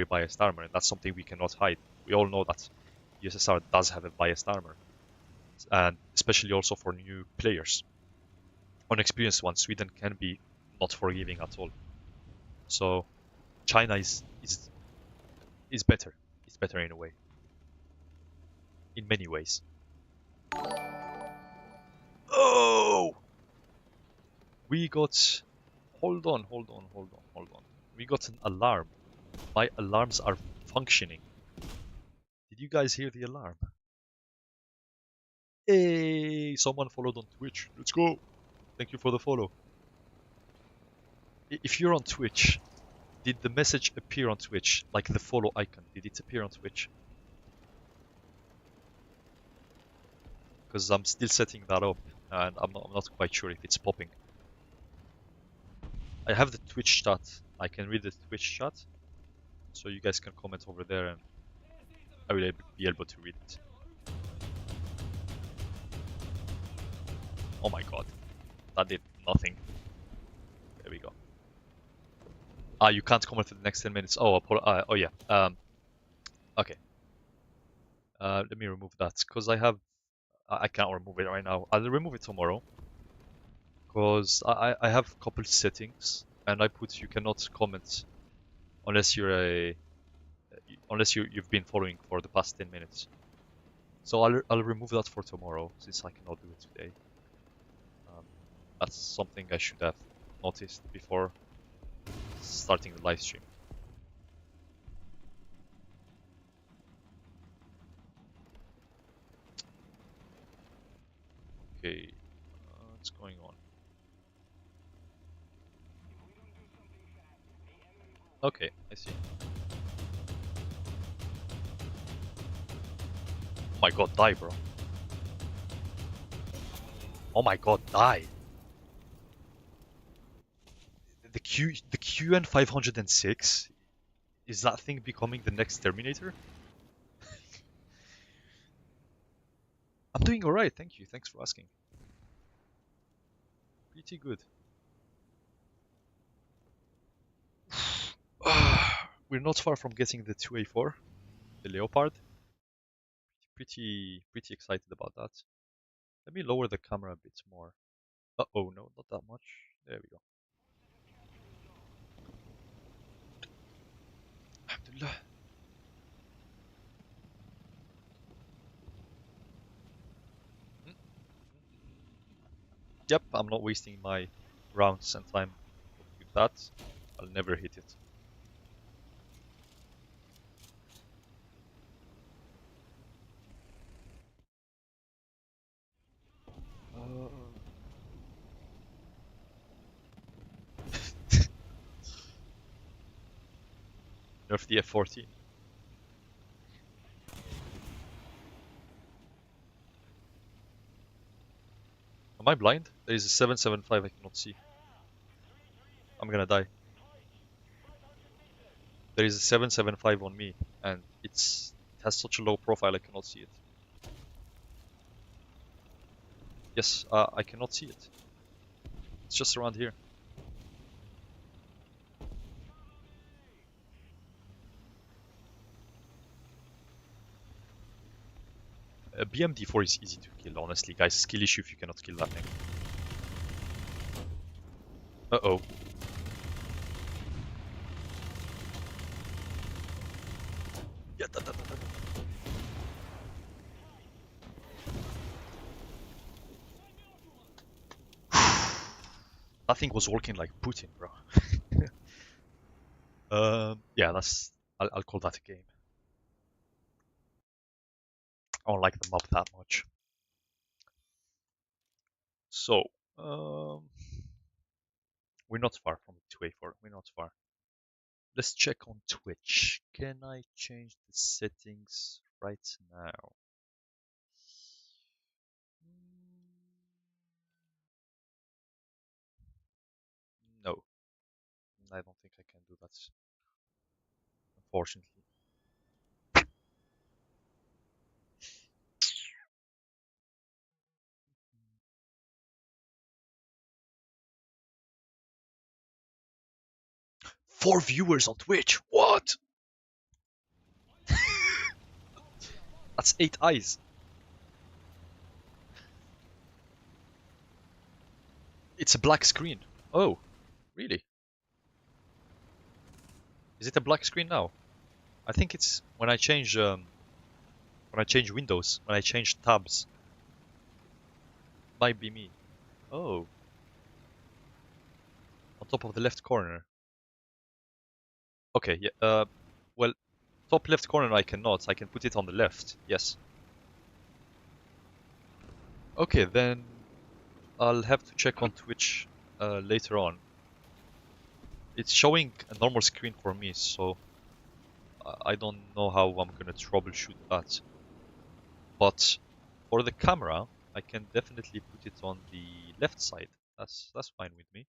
biased armor, and that's something we cannot hide. We all know that USSR does have a biased armor, and especially also for new players. Unexperienced ones, Sweden can be not forgiving at all. So China is better. It's better in a way, in many ways. Oh, we got. Hold on, hold on, hold on, hold on. We got an alarm. My alarms are functioning. Did you guys hear the alarm? Hey, someone followed on Twitch. Let's go. Thank you for the follow. If you're on Twitch, did the message appear on Twitch? Like the follow icon, did it appear on Twitch? Because I'm still setting that up and I'm not quite sure if it's popping. I have the Twitch chat. I can read the Twitch chat, so you guys can comment over there and I will be able to read it. Oh my god, that did nothing. There we go. Ah, you can't comment for the next 10 minutes. Oh, oh yeah. Okay. Let me remove that because I can't remove it right now. I'll remove it tomorrow because I have a couple settings and I put you cannot comment unless you've been following for the past 10 minutes. So I'll remove that for tomorrow since I cannot do it today. That's something I should have noticed before starting the live stream. Okay, what's going on? Okay, I see. Oh my god, die, bro. Oh my god, die. The QN 506, is that thing becoming the next Terminator? I'm doing alright, thank you. Thanks for asking. Pretty good. We're not far from getting the 2A4, the Leopard. Pretty excited about that. Let me lower the camera a bit more. Uh-oh, no, not that much. There we go. Alhamdulillah. Yep, I'm not wasting my rounds and time with that. I'll never hit it. Nerf the F-14. Am I blind? There is a 775 I cannot see. I'm gonna die. There is a 775 on me, and it has such a low profile I cannot see it. Yes, I cannot see it. It's just around here. A BMD4 is easy to kill, honestly, guys. Skill issue if you cannot kill that thing. Uh-oh. Yeah, That thing was working like Putin, bro. Yeah, I'll call that a game. I don't like the map that much. So, um, we're not far from the 2A4. We're not far. Let's check on Twitch. Can I change the settings right now? No, I don't think I can do that, unfortunately. 4 viewers on Twitch. What? That's 8 eyes. It's a black screen. Oh, really? Is it a black screen now? I think it's when I change windows, when I change tabs. Might be me. Oh, on top of the left corner. Okay, yeah. Well, top left corner I cannot. I can put it on the left. Yes. Okay, then I'll have to check on Twitch later on. It's showing a normal screen for me, so I don't know how I'm gonna troubleshoot that. But for the camera, I can definitely put it on the left side. That's fine with me.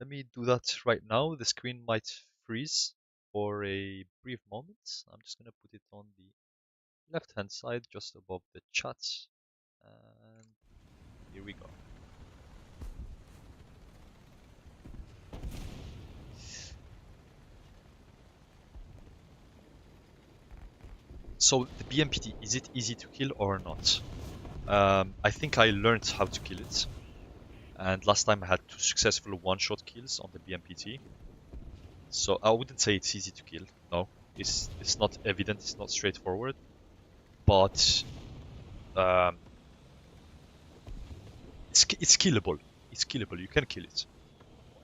Let me do that right now. The screen might freeze for a brief moment. I'm just gonna put it on the left-hand side, just above the chat. And here we go. So the BMPT, is it easy to kill or not? I think I learned how to kill it. And last time I had 2 successful one-shot kills on the BMPT. So I wouldn't say it's easy to kill. No, it's not evident. It's not straightforward. But it's killable. It's killable. You can kill it.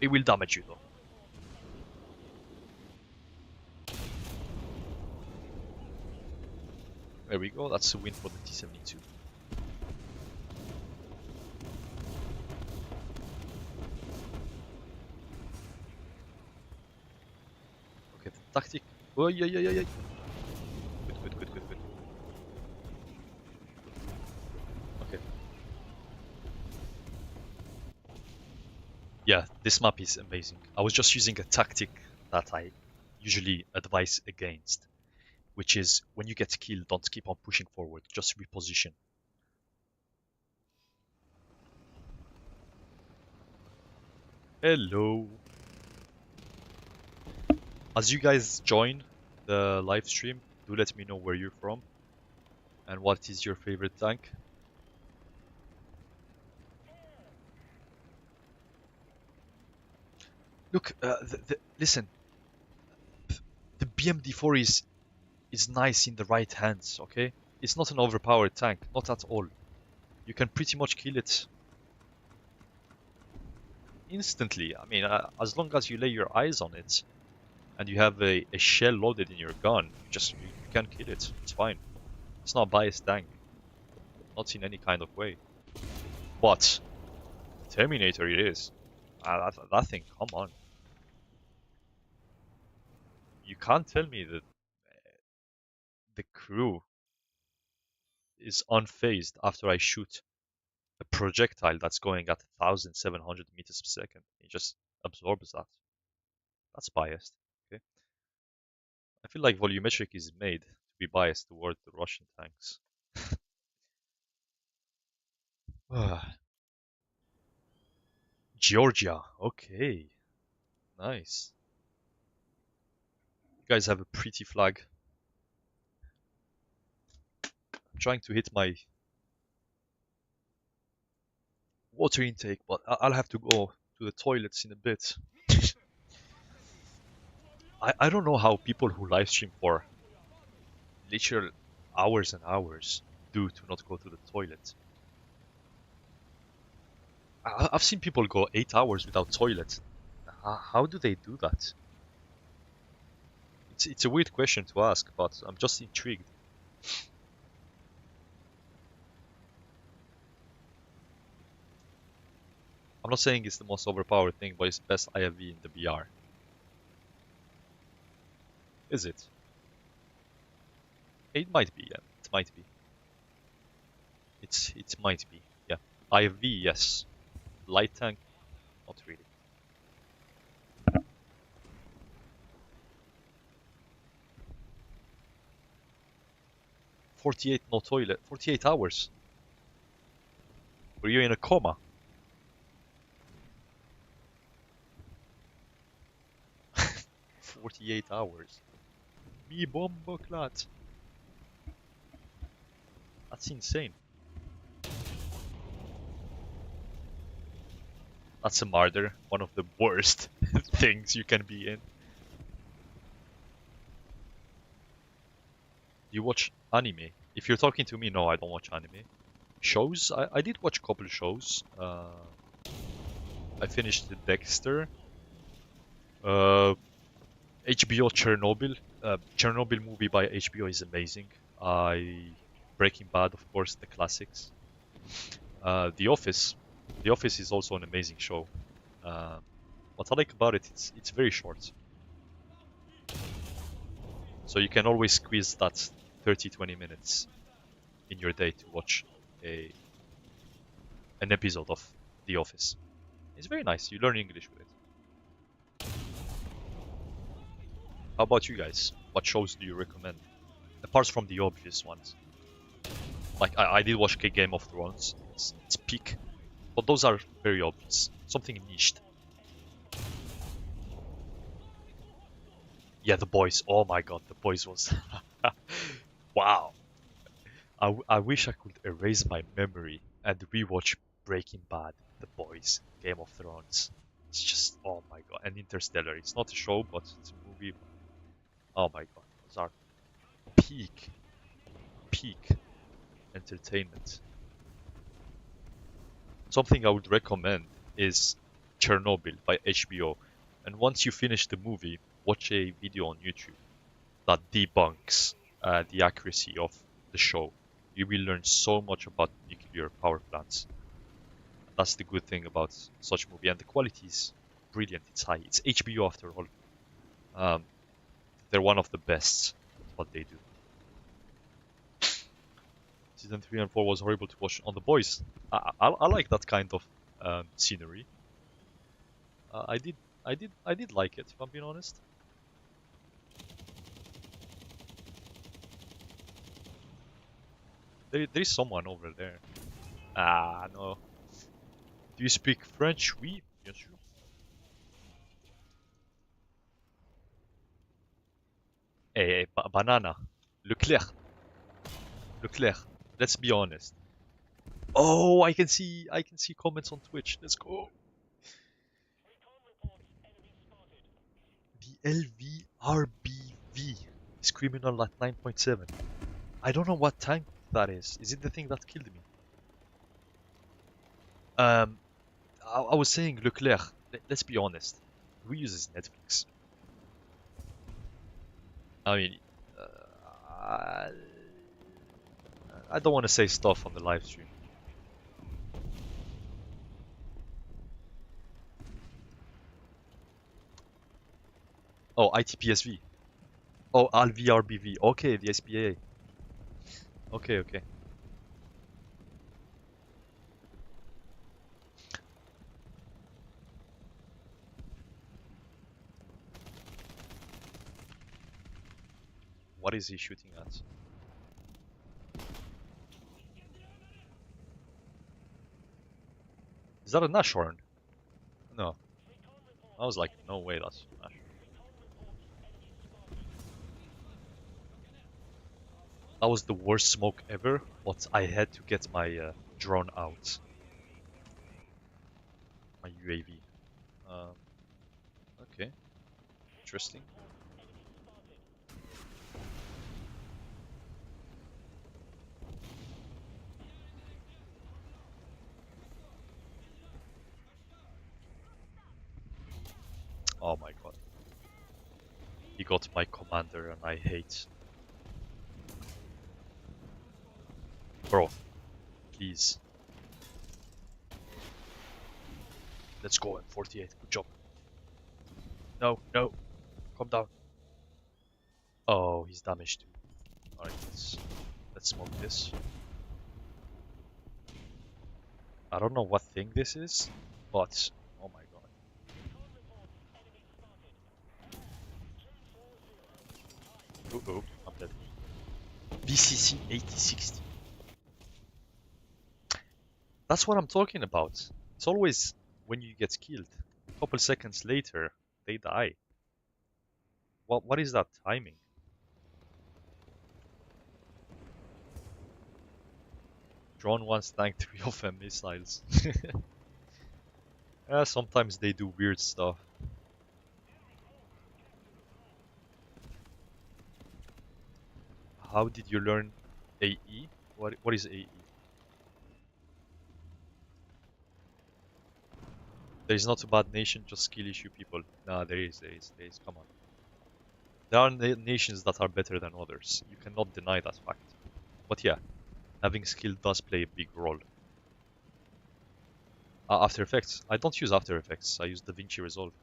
It will damage you though. There we go. That's a win for the T-72. Okay, the tactic. Oh yeah, yeah, yeah, yeah. Good, good, good, good, good. Okay. Yeah, this map is amazing. I was just using a tactic that I usually advise against, which is when you get killed, don't keep on pushing forward, just reposition. Hello. As you guys join the live stream, do let me know where you're from and what is your favorite tank. Look, listen, the BMD4 is nice in the right hands, okay? It's not an overpowered tank, not at all. You can pretty much kill it instantly. I mean, as long as you lay your eyes on it and you have a shell loaded in your gun, you can kill it. It's fine. It's not a biased tank, not in any kind of way. But Terminator it is. That thing, come on. You can't tell me that the crew is unfazed after I shoot a projectile that's going at 1,700 meters per second. It just absorbs that. That's biased. Okay. I feel like volumetric is made to be biased toward the Russian tanks. Georgia. Okay. Nice. You guys have a pretty flag. I'm trying to hit my water intake, but I'll have to go to the toilets in a bit. I don't know how people who live stream for literal hours and hours do to not go to the toilet. I've seen people go 8 hours without toilet. How do they do that? It's a weird question to ask, but I'm just intrigued. I'm not saying it's the most overpowered thing, but it's the best IFV in the VR. Is it? It might be, yeah. It might be. It might be, yeah. IFV, yes. Light tank, not really. 48 no toilet. 48 hours. Were you in a coma? 48 hours. Me bomba clat. That's insane. That's a murder. One of the worst things you can be in. Do you watch anime? If you're talking to me, no, I don't watch anime. Shows? I did watch a couple of shows. I finished the Dexter. HBO Chernobyl. Chernobyl movie by HBO is amazing. Breaking Bad, of course, the classics. The Office. The Office is also an amazing show. What I like about it, it's very short. So you can always squeeze that 30-20 minutes in your day to watch an episode of The Office. It's very nice. You learn English with it. How about you guys? What shows do you recommend? Apart from the obvious ones. Like, I did watch Game of Thrones. It's peak. But those are very obvious. Something niched. Yeah, The Boys. Oh my god, The Boys was... wow. I wish I could erase my memory and rewatch Breaking Bad, The Boys, Game of Thrones. It's just, oh my god. And Interstellar. It's not a show, but it's a movie. Oh my god. Those are peak, peak entertainment. Something I would recommend is Chernobyl by HBO. And once you finish the movie, watch a video on YouTube that debunks the accuracy of the show. You will learn so much about nuclear power plants. That's the good thing about such movie, and the quality is brilliant. It's high. It's HBO after all. Um, they're one of the best at what they do. Season 3 and 4 was horrible to watch on The Boys. I like that kind of scenery. I did like it, if I'm being honest. There is someone over there. Ah, no. Do you speak French? Oui, bien sûr. Banana. Leclerc. Leclerc. Let's be honest. Oh, I can see comments on Twitch. Let's go. The LVRBV is criminal at 9.7. I don't know what tank that is. Is it the thing that killed me? Um, I was saying Leclerc. Let's be honest. Who uses Netflix? I mean, uh, I don't want to say stuff on the live stream. Oh, ITPSV. Oh, LVRBV. Okay, the SPA. Okay, okay. What is he shooting at? Is that a Nashorn? No. I was like, no way, that's Nash. That was the worst smoke ever, but I had to get my drone out. My UAV. Um, okay, interesting. Oh my god. He got my commander and I hate. Bro, please. Let's go in 48. Good job. No, no. Calm down. Oh, he's damaged too. Alright, let's smoke this. I don't know what thing this is, but oh my god. Uh-oh, I'm dead. BCC 8060. That's what I'm talking about. It's always when you get killed. A couple seconds later, they die. What is that timing? Drone once tanked 3 of them missiles. Yeah, sometimes they do weird stuff. How did you learn AE? What is AE? There is not a bad nation, just skill issue people. Nah, there is. Come on. There are nations that are better than others. You cannot deny that fact. But yeah, having skill does play a big role. After Effects. I don't use After Effects. I use DaVinci Resolve.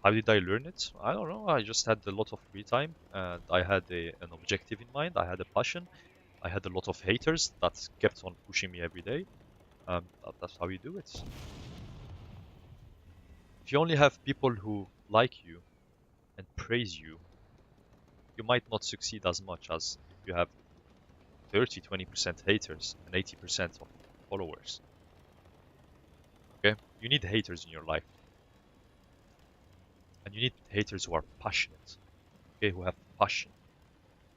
How did I learn it? I don't know. I just had a lot of free time and I had an objective in mind. I had a passion. I had a lot of haters that kept on pushing me every day. That's how you do it. If you only have people who like you and praise you, you might not succeed as much as if you have 30-20% haters and 80% of followers. Okay? You need haters in your life. And you need haters who are passionate. Okay? Who have passion.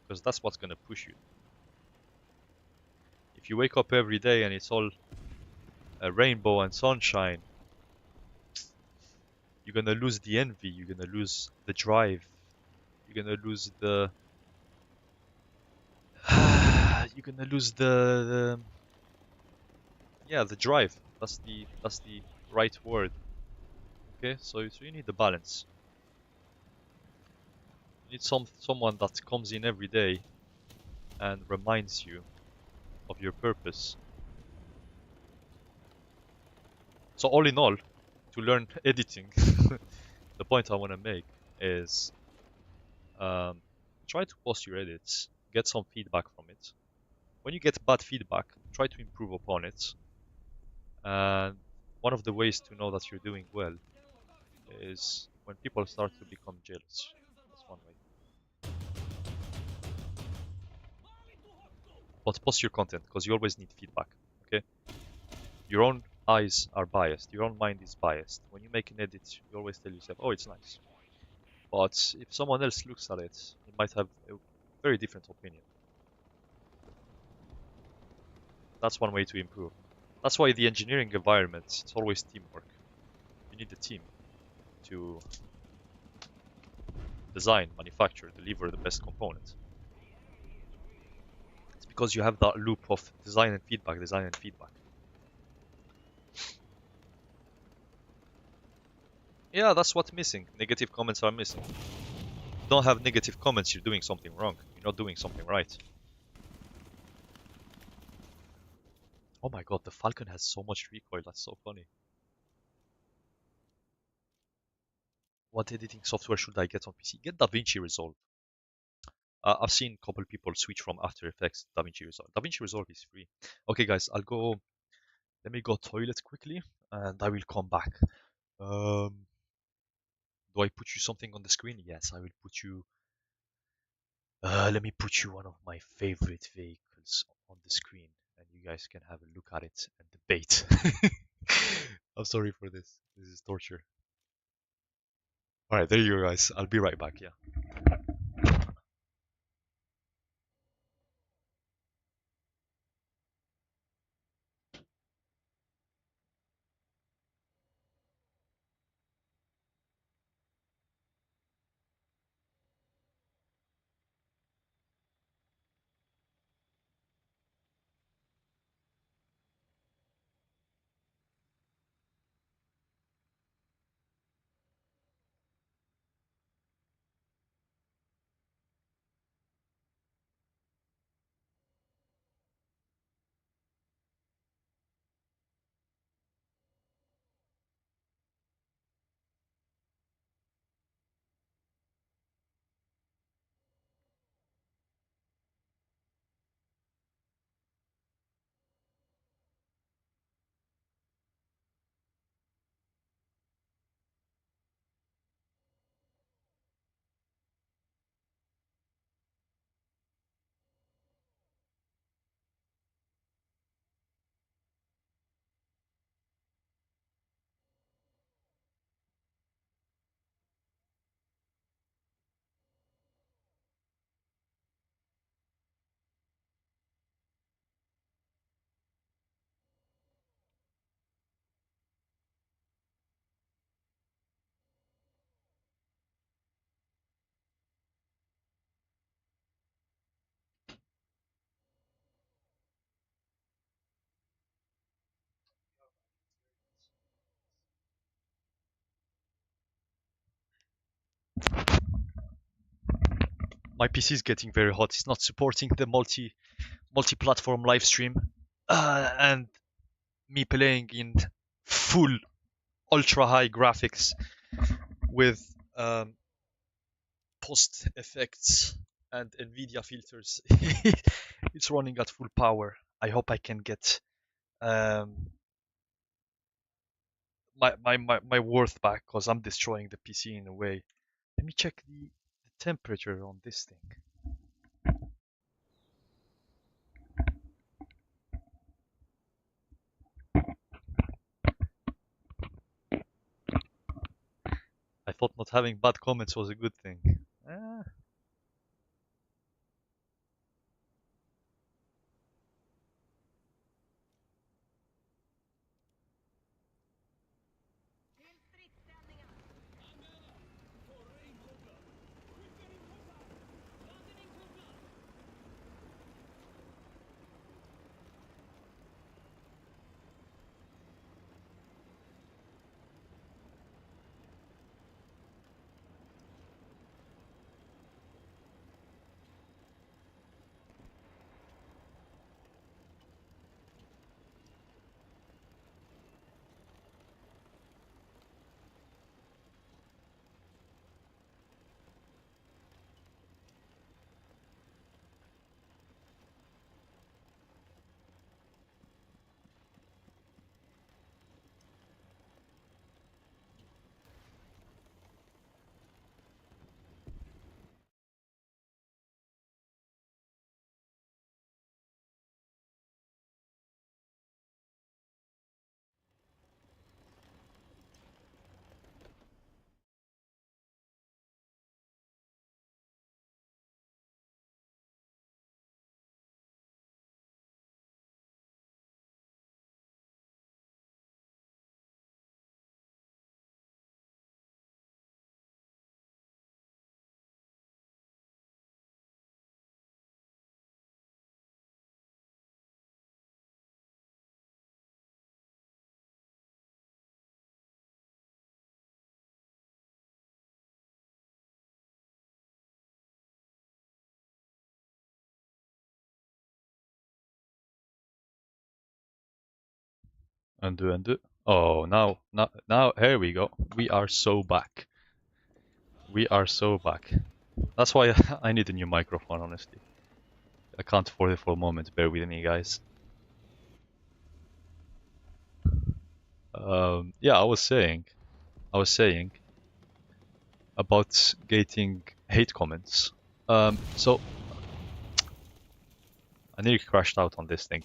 Because that's what's gonna push you. If you wake up every day and it's all a rainbow and sunshine, you're gonna lose the envy, you're gonna lose the drive, you're gonna lose the you're gonna lose the yeah, the drive. That's the right word. Okay, so you need the balance. You need someone that comes in every day and reminds you of your purpose. So all in all, to learn editing, the point I want to make is um, try to post your edits, get some feedback from it. When you get bad feedback, try to improve upon it. And one of the ways to know that you're doing well is when people start to become jealous. That's one way. But post your content because you always need feedback. Okay? Your own eyes are biased. Your own mind is biased. When you make an edit, you always tell yourself, "Oh, it's nice." But if someone else looks at it, he might have a very different opinion. That's one way to improve. That's why the engineering environment is always teamwork. You need a team to design, manufacture, deliver the best component. It's because you have that loop of design and feedback, design and feedback. Yeah, that's what's missing. Negative comments are missing. You don't have negative comments, you're doing something wrong. You're not doing something right. Oh my god, the Falcon has so much recoil, that's so funny. What editing software should I get on PC? Get DaVinci Resolve. I've seen a couple people switch from After Effects to DaVinci Resolve. DaVinci Resolve is free. Okay guys, let me go toilet quickly and I will come back. Um, do I put you something on the screen? Yes, I will put you, let me put you one of my favorite vehicles on the screen and you guys can have a look at it and debate. I'm sorry for this. This is torture. Alright, there you go guys. I'll be right back, yeah. My PC is getting very hot. It's not supporting the multi-platform live stream, and me playing in full ultra high graphics with post effects and NVIDIA filters. It's running at full power. I hope I can get um, my worth back because I'm destroying the PC in a way. Let me check the temperature on this thing. I thought not having bad comments was a good thing. Ah. Undo, undo. Oh, now, here we go. We are so back. We are so back. That's why I need a new microphone, honestly. I can't afford it for a moment. Bear with me, guys. Yeah, I was saying about getting hate comments. So I nearly crashed out on this thing.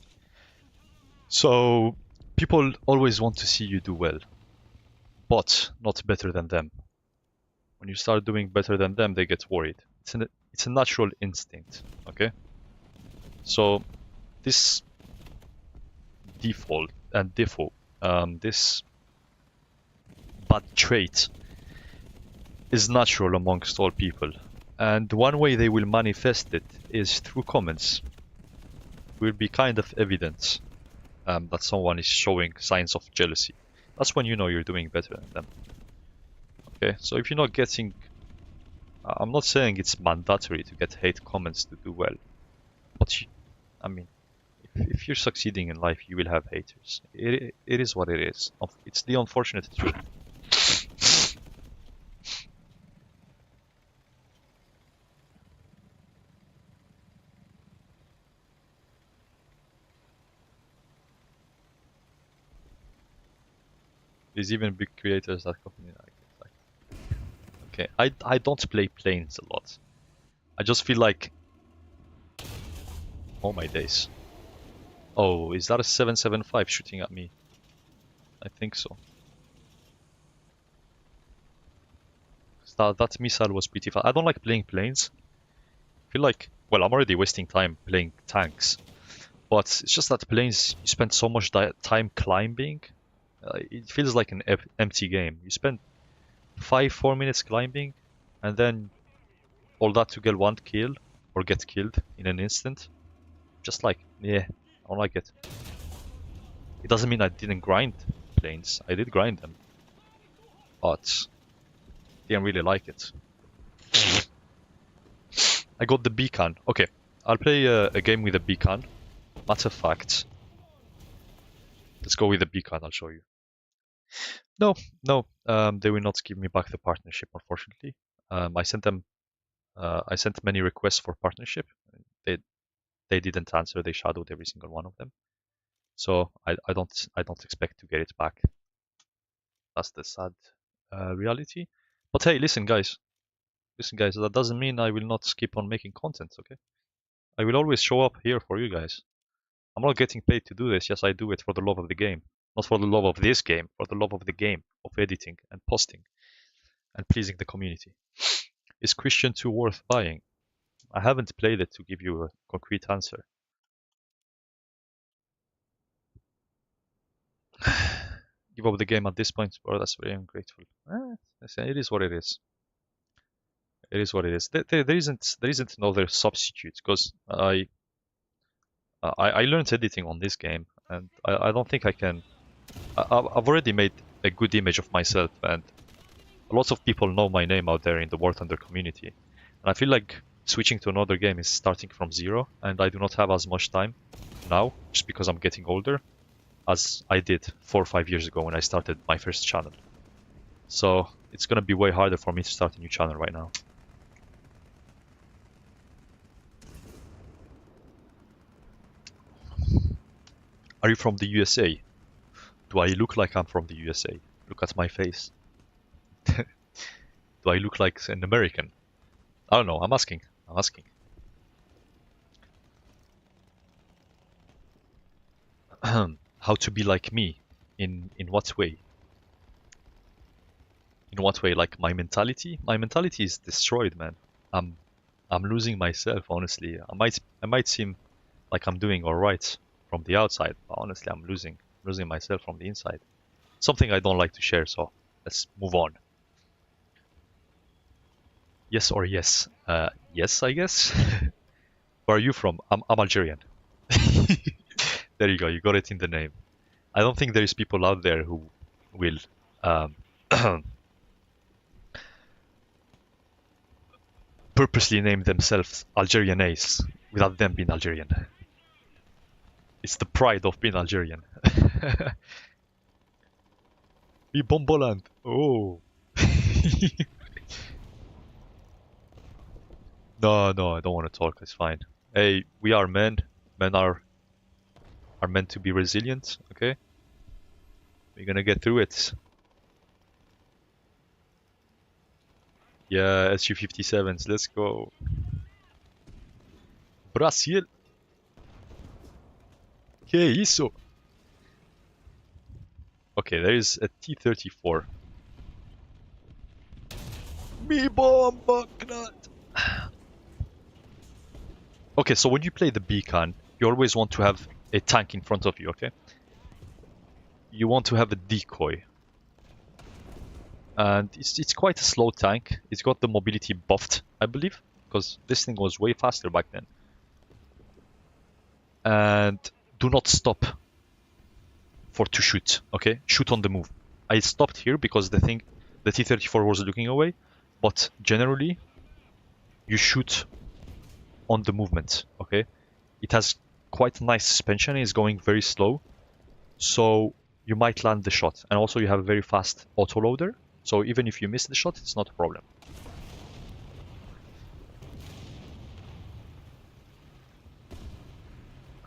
So people always want to see you do well, but not better than them. When you start doing better than them, they get worried. It's a natural instinct, okay? So this this bad trait is natural amongst all people. And one way they will manifest it is through comments. It will be kind of evidence that someone is showing signs of jealousy. That's when you know you're doing better than them. Okay, so if you're not getting... I'm not saying it's mandatory to get hate comments to do well. But, I mean, if you're succeeding in life, you will have haters. It is what it is. It's the unfortunate truth. There's even big creators that company like okay, I don't play planes a lot. I just feel like, oh my days. Oh, is that a 775 shooting at me? I think so. That missile was pretty fast. I don't like playing planes. I feel like, well, I'm already wasting time playing tanks. But it's just that planes, you spend so much time climbing. It feels like an empty game. You spend 4 minutes climbing, and then all that to get one kill, or get killed in an instant. Just like, yeah, I don't like it. It doesn't mean I didn't grind planes. I did grind them. But didn't really like it. I got the beacon. Okay, I'll play a game with a beacon. Matter of fact, let's go with the beacon. I'll show you. No, no, they will not give me back the partnership, unfortunately. I sent them. I sent many requests for partnership. They they didn't answer. They shadowed every single one of them. So I don't expect to get it back. That's the sad reality. But hey, listen, guys. Listen, guys. That doesn't mean I will not keep on making content. Okay. I will always show up here for you guys. I'm not getting paid to do this. Yes, I do it for the love of the game. Not for the love of this game, for the love of the game, of editing and posting and pleasing the community. Is Christian 2 worth buying? I haven't played it to give you a concrete answer. Give up the game at this point, bro. That's very ungrateful. It is what it is. It is what it is. There isn't another substitute because I learned editing on this game, and I don't think I can. I've already made a good image of myself, and lots of people know my name out there in the War Thunder community. And I feel like switching to another game is starting from zero, and I do not have as much time now, just because I'm getting older, as I did 4 or 5 years ago when I started my first channel. So it's gonna be way harder for me to start a new channel right now. Are you from the USA? Do I look like I'm from the USA? Look at my face. Do I look like an American? I don't know. I'm asking. I'm asking. How to be like me? In what way? In what way? Like my mentality? My mentality is destroyed, man. I'm losing myself. Honestly, I might seem like I'm doing all right from the outside, but honestly, I'm losing myself from the inside. Something I don't like to share. So let's move on. Yes or yes? Yes, I guess. Where are you from? I'm Algerian. There you go. You got it in the name. I don't think there is people out there who will purposely name themselves Algerian Ace without them being Algerian. It's the pride of being Algerian. Be Bomboland. Oh. No, no, I don't want to talk. It's fine. Hey, we are men. Men are meant to be resilient. Okay. We're gonna get through it. Yeah, SU-57s. Let's go. Brasil. Que isso? Okay, there is a T-34. Me bomba knut. Okay, so when you play the beacon, you always want to have a tank in front of you, okay? You want to have a decoy. And it's quite a slow tank. It's got the mobility buffed, I believe, because this thing was way faster back then. And do not stop to shoot, okay? Shoot on the move. I stopped here because the T-34 was looking away, but generally, you shoot on the movement, okay? It has quite nice suspension, it's going very slow, so you might land the shot. And also you have a very fast autoloader, so even if you miss the shot, it's not a problem.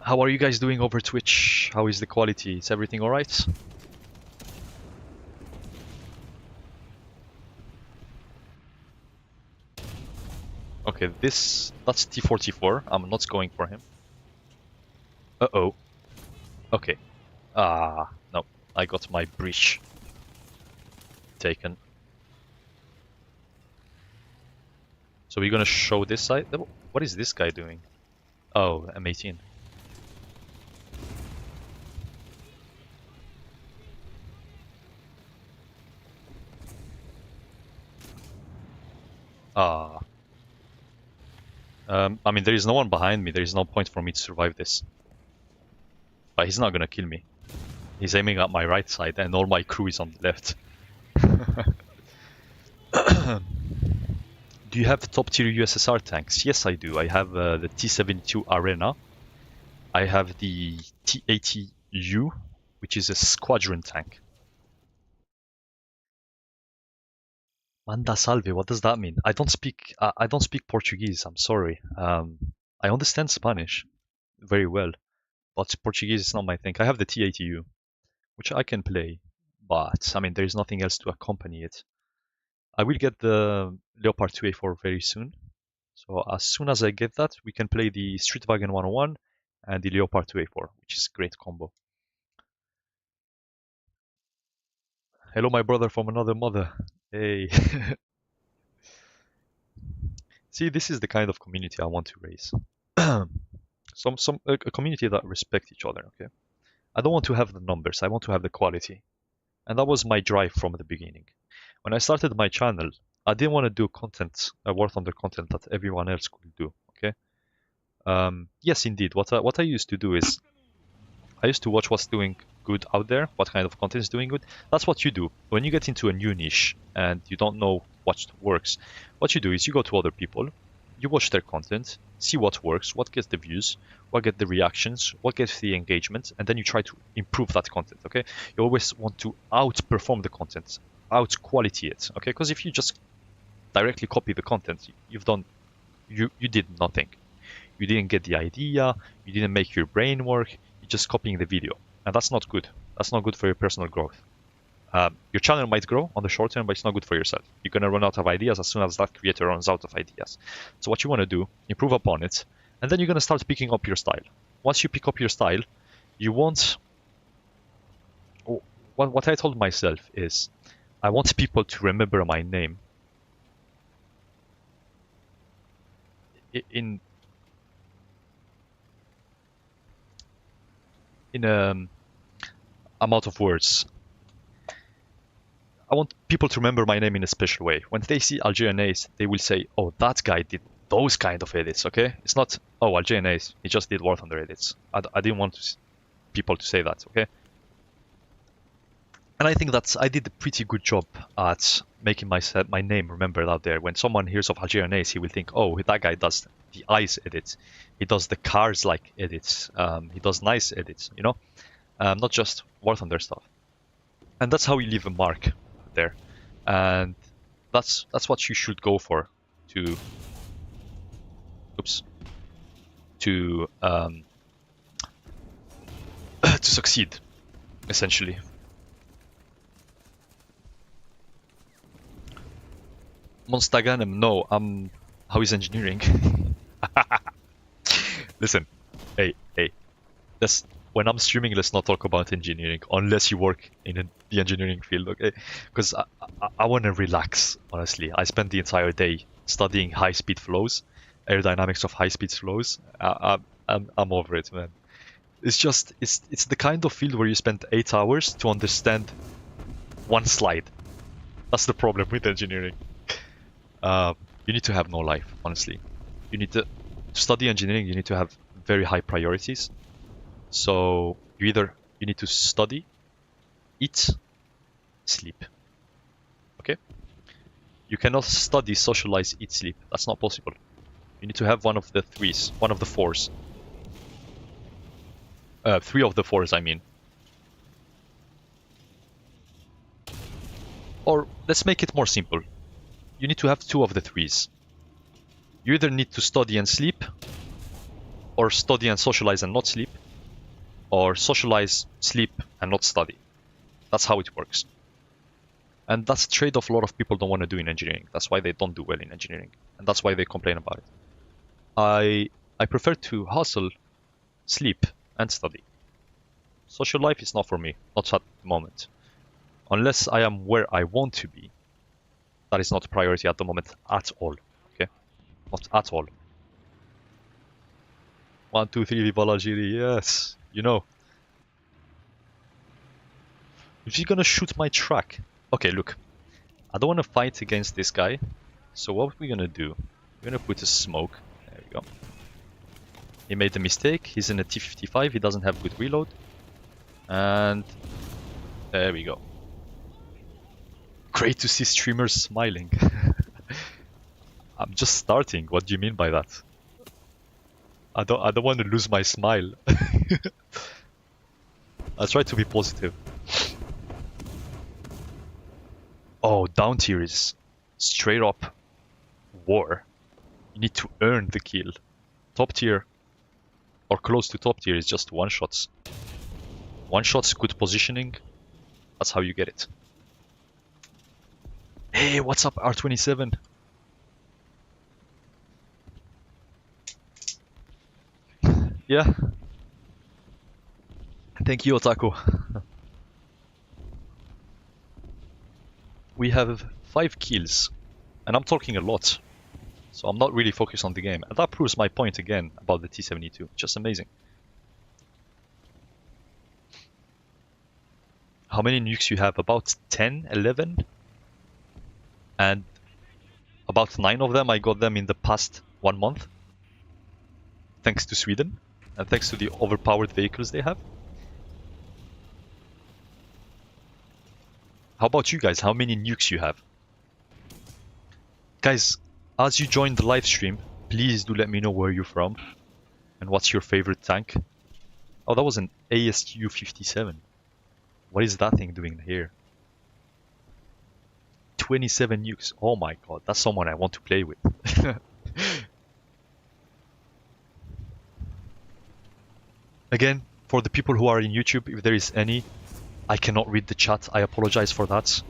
How are you guys doing over Twitch? How is the quality? Is everything alright? Okay, that's T-44. I'm not going for him. Uh-oh. Okay. No. I got my breach taken. So we're gonna show this side. What is this guy doing? Oh, M18. I mean, there is no one behind me. There is no point for me to survive this. But he's not gonna kill me. He's aiming at my right side, and all my crew is on the left. Do you have top tier USSR tanks? Yes, I do. I have the T-72 Arena. I have the T-80U, which is a squadron tank. Manda salve, what does that mean? I don't speak Portuguese. I'm sorry. I understand Spanish very well, but Portuguese is not my thing. I have the T-80U, which I can play, but I mean, there's nothing else to accompany it. I will get the Leopard 2A4 very soon. So as soon as I get that, we can play the Streetwagen 101 and the Leopard 2A4, which is a great combo. Hello, my brother from another mother. Hey. See, this is the kind of community I want to raise. A community that respect each other, okay? I don't want to have the numbers, I want to have the quality. And that was my drive from the beginning. When I started my channel, I didn't want to do content, work on the content that everyone else could do, okay? Yes, indeed. What I used to do is I used to watch what's doing good out there, what kind of content is doing good. That's what you do. When you get into a new niche and you don't know what works, what you do is you go to other people, you watch their content, see what works, what gets the views, what gets the reactions, what gets the engagement, and then you try to improve that content, okay? You always want to outperform the content, out-quality it, okay? Because if you just directly copy the content, you did nothing. You didn't get the idea, you didn't make your brain work, you're just copying the video. And that's not good. That's not good for your personal growth. Your channel might grow on the short term, but it's not good for yourself. You're going to run out of ideas as soon as that creator runs out of ideas. So what you want to do, improve upon it, and then you're going to start picking up your style. Once you pick up your style, you want... What I told myself is, I want people to remember my name in amount of words. I want people to remember my name in a special way. When they see Algerian Ace, they will say, oh, that guy did those kind of edits, okay? It's not, oh, Algerian Ace, he just did War Thunder edits. I didn't want people to say that, okay? And I think I did a pretty good job at making my name remembered out there. When someone hears of Algerian Ace, he will think, oh, that guy does the eyes edits. He does the cars-like edits. He does nice edits, you know? Not just War Thunder stuff. And that's how you leave a mark there. And that's what you should go for to to succeed, essentially. Monstaganem, no, how is engineering? Listen, hey, when I'm streaming, let's not talk about engineering, unless you work in the engineering field, okay? Because I want to relax, honestly. I spend the entire day studying high-speed flows, aerodynamics of high-speed flows. I'm over it, man. It's the kind of field where you spend 8 hours to understand one slide. That's the problem with engineering. You need to have no life, honestly. You need to study engineering, you need to have very high priorities. So you need to study, eat, sleep. Okay? You cannot study, socialize, eat, sleep. That's not possible. You need to have one of the threes, one of the fours. 3 of the 4s, I mean. Or let's make it more simple. You need to have 2 of the 3s. You either need to study and sleep, or study and socialize and not sleep, or socialize, sleep, and not study. That's how it works. And that's a trade-off a lot of people don't want to do in engineering. That's why they don't do well in engineering. And that's why they complain about it. I prefer to hustle, sleep, and study. Social life is not for me, not at the moment. Unless I am where I want to be, that is not a priority at the moment at all. Okay? Not at all. 1, 2, 3, Viva l'Algérie, yes. You know. If you're gonna shoot my track. Okay, look. I don't want to fight against this guy. So what we're gonna do, we're gonna put a smoke. There we go. He made a mistake. He's in a T-55. He doesn't have good reload. And there we go. Great to see streamers smiling. I'm just starting. What do you mean by that? I don't want to lose my smile. I try to be positive. Oh, down tier is straight up war. You need to earn the kill. Top tier or close to top tier is just one shots. One shots, good positioning. That's how you get it. Hey, what's up, R27? Yeah. Thank you, Otaku. We have 5 kills, and I'm talking a lot. So I'm not really focused on the game. And that proves my point again about the T-72. Just amazing. How many nukes you have? About 10, 11? And about 9 of them, I got them in the past 1 month. Thanks to Sweden. And thanks to the overpowered vehicles they have. How about you guys? How many nukes you have? Guys, as you join the live stream, please do let me know where you're from. And what's your favorite tank? Oh, that was an ASU 57. What is that thing doing here? 27 nukes. Oh my god, that's someone I want to play with. Again, for the people who are in YouTube, if there is any, I cannot read the chat. I apologize for that.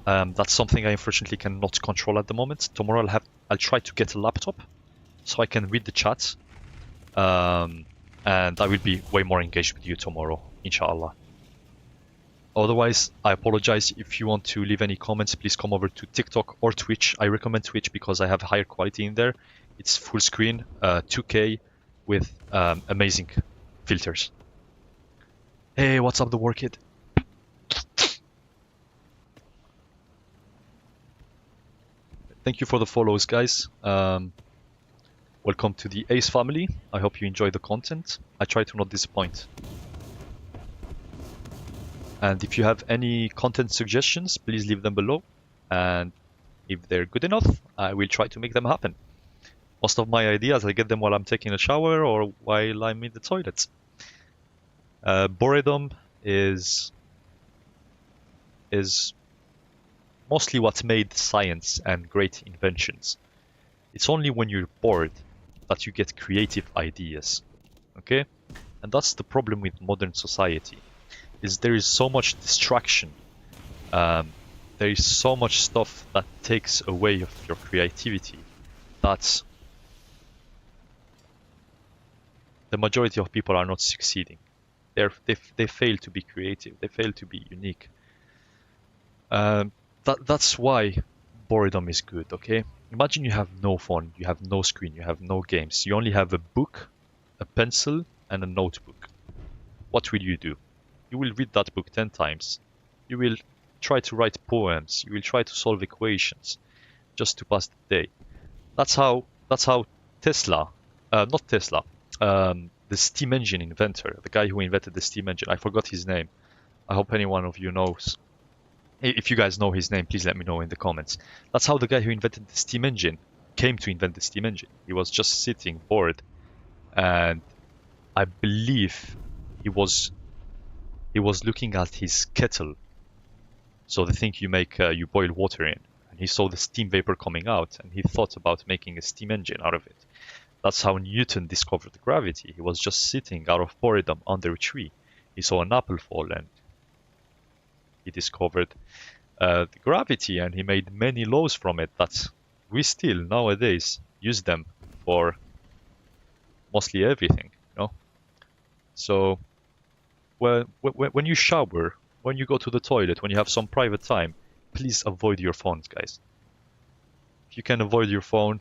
That's something I unfortunately cannot control at the moment. Tomorrow I'll try to get a laptop so I can read the chat. And I will be way more engaged with you tomorrow, inshallah. Otherwise, I apologize. If you want to leave any comments, please come over to TikTok or Twitch. I recommend Twitch because I have higher quality in there. It's full screen, 2K with amazing filters. Hey, what's up, the war kid? Thank you for the follows, guys. Welcome to the Ace family. I hope you enjoy the content. I try to not disappoint. And if you have any content suggestions, please leave them below. And if they're good enough, I will try to make them happen. Most of my ideas, I get them while I'm taking a shower or while I'm in the toilet. Boredom is mostly what made science and great inventions. It's only when you're bored that you get creative ideas, okay? And that's the problem with modern society, is there is so much distraction. There is so much stuff that takes away of your creativity that the majority of people are not succeeding. They fail to be creative, they fail to be unique. That's why boredom is good, okay? Imagine you have no phone, you have no screen, you have no games. You only have a book, a pencil, and a notebook. What will you do? You will read that book 10 times. You will try to write poems. You will try to solve equations just to pass the day. That's how Tesla, not Tesla, the steam engine inventor, the guy who invented the steam engine, I forgot his name. I hope any one of you knows. If you guys know his name, please let me know in the comments. That's how the guy who invented the steam engine came to invent the steam engine. He was just sitting bored, and I believe he was looking at his kettle. So the thing you boil water in, and he saw the steam vapor coming out, and he thought about making a steam engine out of it. That's how Newton discovered gravity. He was just sitting out of boredom under a tree. He saw an apple fall, and he discovered the gravity, and he made many laws from it that we still nowadays use them for mostly everything, you know. So when you shower, when you go to the toilet, when you have some private time, please avoid your phones, guys. If you can avoid your phone,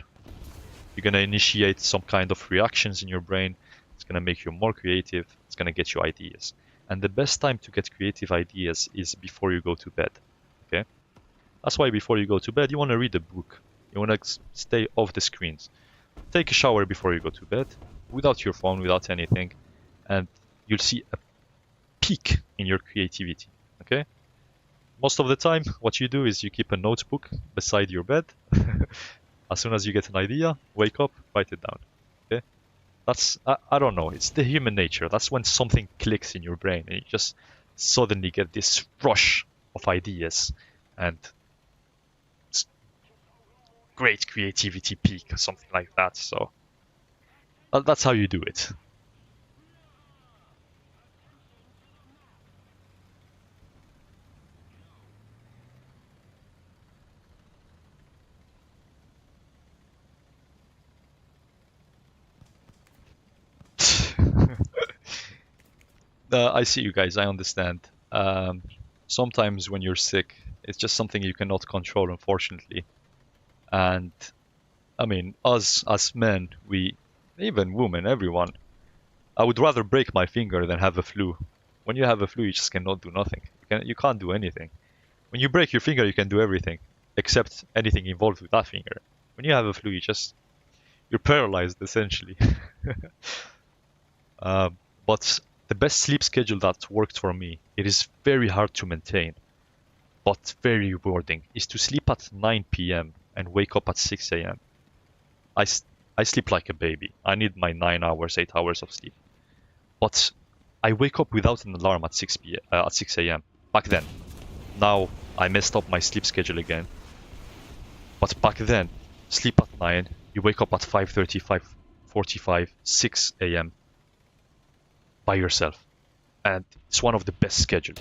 you're gonna initiate some kind of reactions in your brain. It's gonna make you more creative. It's gonna get you ideas. And the best time to get creative ideas is before you go to bed, okay? That's why before you go to bed, you want to read a book. You want to stay off the screens. Take a shower before you go to bed, without your phone, without anything, and you'll see a peak in your creativity, okay? Most of the time, what you do is you keep a notebook beside your bed, As soon as you get an idea, wake up, write it down. Okay? That's I don't know. It's the human nature. That's when something clicks in your brain and you just suddenly get this rush of ideas and great creativity peak or something like that. So that's how you do it. I see you guys. I understand. Sometimes when you're sick, it's just something you cannot control, unfortunately. And I mean, us as men, we, even women, everyone, I would rather break my finger than have a flu. When you have a flu, you just cannot do nothing. You can't do anything. When you break your finger, you can do everything, except anything involved with that finger. When you have a flu, you're paralyzed essentially. Um, but the best sleep schedule that worked for me, it is very hard to maintain, but very rewarding, is to sleep at 9 p.m. and wake up at 6 a.m. I, I sleep like a baby. I need my 9 hours, 8 hours of sleep. But I wake up without an alarm at 6 a.m. back then. Now I messed up my sleep schedule again. But back then, sleep at 9, you wake up at 5:30, 5:45, 6 a.m. by yourself. And it's one of the best schedules.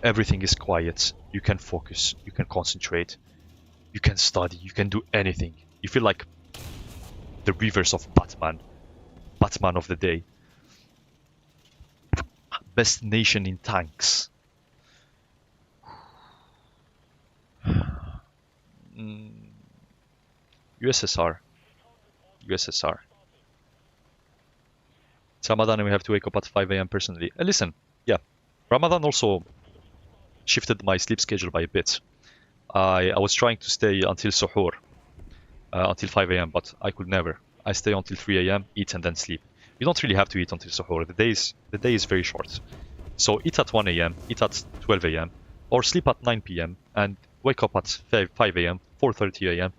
Everything is quiet. You can focus. You can concentrate. You can study. You can do anything. You feel like the reverse of Batman. Batman of the day. Best nation in tanks. Mm, USSR. USSR. It's Ramadan and we have to wake up at 5 a.m. personally. And listen, yeah, Ramadan also shifted my sleep schedule by a bit. I was trying to stay until suhoor, until 5 a.m., but I could never. I stay until 3 a.m., eat and then sleep. You don't really have to eat until suhoor. The day is very short. So eat at 1 a.m., eat at 12 a.m., or sleep at 9 p.m. and wake up at 5 a.m., 4:30 a.m.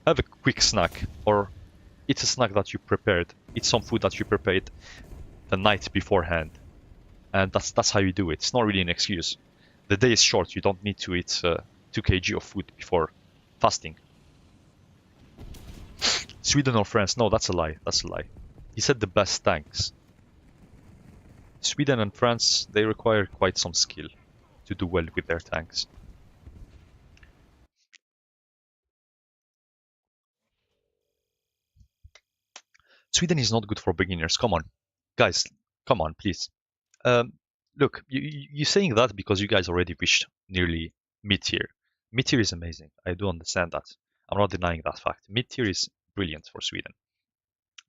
Have a quick snack, or eat a snack that you prepared. Eat some food that you prepared the night beforehand, and that's how you do it. It's not really an excuse. The day is short. You don't need to eat 2 kg of food before fasting. Sweden or France? No, that's a lie. That's a lie. He said the best tanks. Sweden and France, they require quite some skill to do well with their tanks. Sweden is not good for beginners. Come on, guys. Come on, please. Um, Look, you're saying that because you guys already reached nearly mid-tier. Mid-tier is amazing. I do understand that. I'm not denying that fact. Mid-tier is brilliant for Sweden.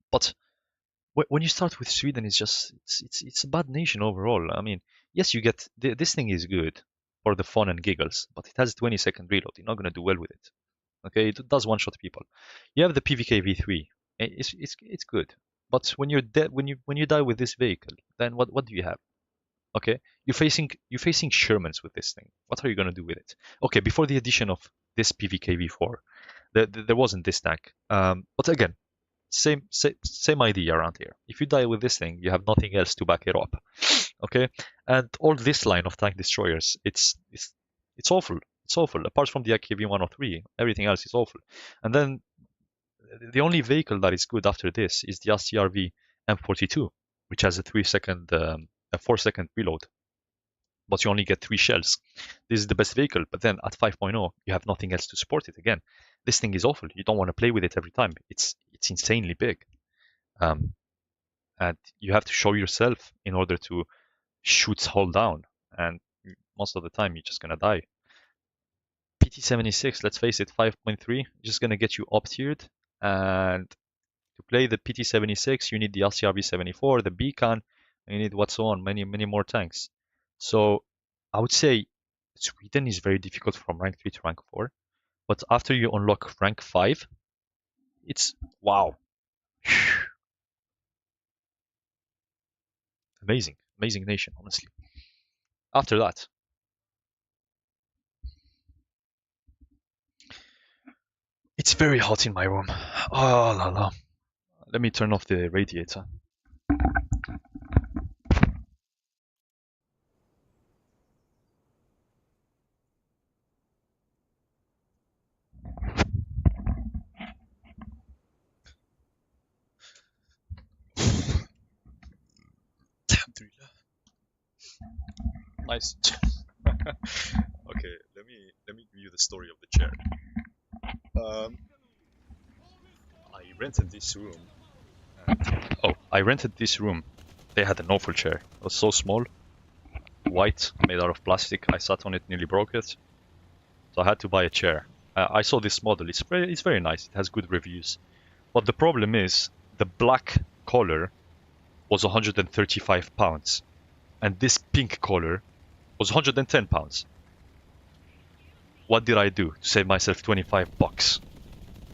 But when you start with Sweden, it's a bad nation overall. I mean, yes, you get this thing is good for the fun and giggles, but it has 20-second reload. You're not gonna do well with it. Okay, it does one-shot people. You have the PVK V3. It's good, but when you're dead, when you die with this vehicle, then what do you have? Okay, you're facing Shermans with this thing. What are you gonna do with it? Okay, before the addition of this PVK V4, there wasn't this tank. But again, same idea around here. If you die with this thing, you have nothing else to back it up. Okay, and all this line of tank destroyers, it's awful. It's awful. Apart from the AKV 103, everything else is awful. And then the only vehicle that is good after this is the RCRV M42, which has a 3 second, a 4 second reload, but you only get 3 shells. This is the best vehicle, but then at 5.0, you have nothing else to support it. Again, this thing is awful. You don't want to play with it every time. It's insanely big. Um, and you have to show yourself in order to shoot hull down. And most of the time, you're just gonna die. PT76, let's face it, 5.3, just gonna get you up tiered. And to play the PT76, you need the LCRV 74, the Beacon, and you need what's on, many more tanks. So I would say Sweden is very difficult from rank 3 to rank 4. But after you unlock rank 5, it's wow. Amazing. Amazing nation, honestly. After that, It's very hot in my room. Oh la la. Let me turn off the radiator. Alhamdulillah. Nice. Okay, let me give you the story of the chair. Um, I rented this room. I rented this room. They had an awful chair. It was so small, white, made out of plastic. I sat on it, nearly broke it. So I had to buy a chair. I saw this model. It's very nice. It has good reviews. But the problem is the black color was 135 pounds, and this pink color was 110 pounds. What did I do to save myself 25 bucks?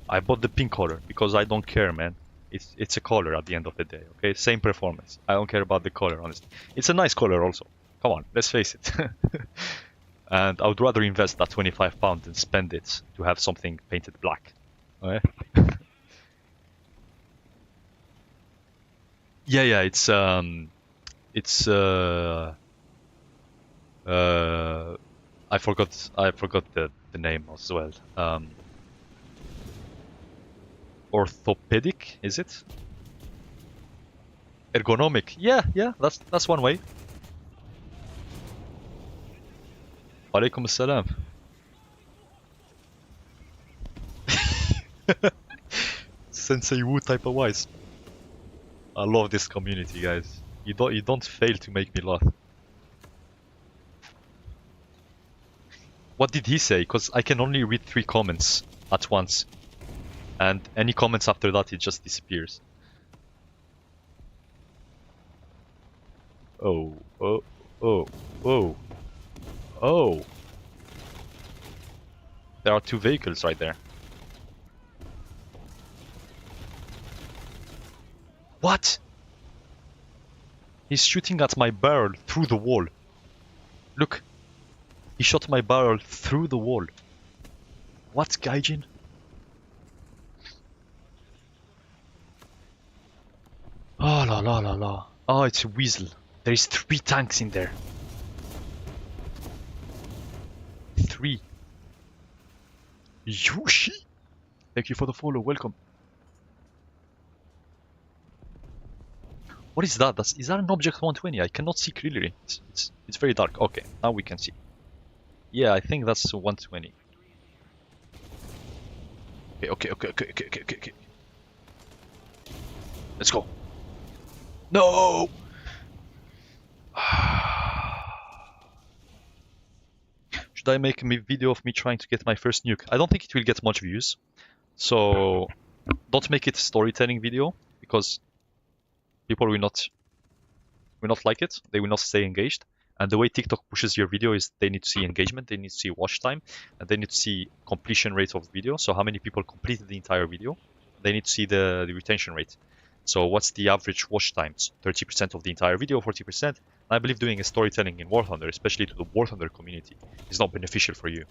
I bought the pink color because I don't care, man. It's a color at the end of the day, okay? Same performance. I don't care about the color, honestly. It's a nice color also. Come on, let's face it. And I would rather invest that 25 pounds than spend it to have something painted black. Okay? Yeah, it's I forgot the name as well. Orthopedic, is it? Ergonomic. Yeah, that's one way. Walaikum assalam. Sensei Wu type of wise. I love this community, guys. You don't fail to make me laugh. What did he say? Because I can only read 3 comments at once. And any comments after that, it just disappears. Oh. There are 2 vehicles right there. What? He's shooting at my barrel through the wall. Look. He shot my barrel through the wall. What, Gaijin? Oh la la la la. Oh, it's a weasel. There is 3 tanks in there. 3. Yoshi! Thank you for the follow, welcome. What is that? Is that an object 120? I cannot see clearly. It's very dark. Okay, now we can see. Yeah, I think that's 120. Okay. Let's go. No! Should I make a video of me trying to get my first nuke? I don't think it will get much views. So don't make it a storytelling video because people will not like it. They will not stay engaged. And the way TikTok pushes your video is they need to see engagement, they need to see watch time, and they need to see completion rate of the video. So how many people completed the entire video. They need to see the retention rate. So what's the average watch times? 30% of the entire video, 40%. I believe doing a storytelling in War Thunder, especially to the War Thunder community, is not beneficial for you.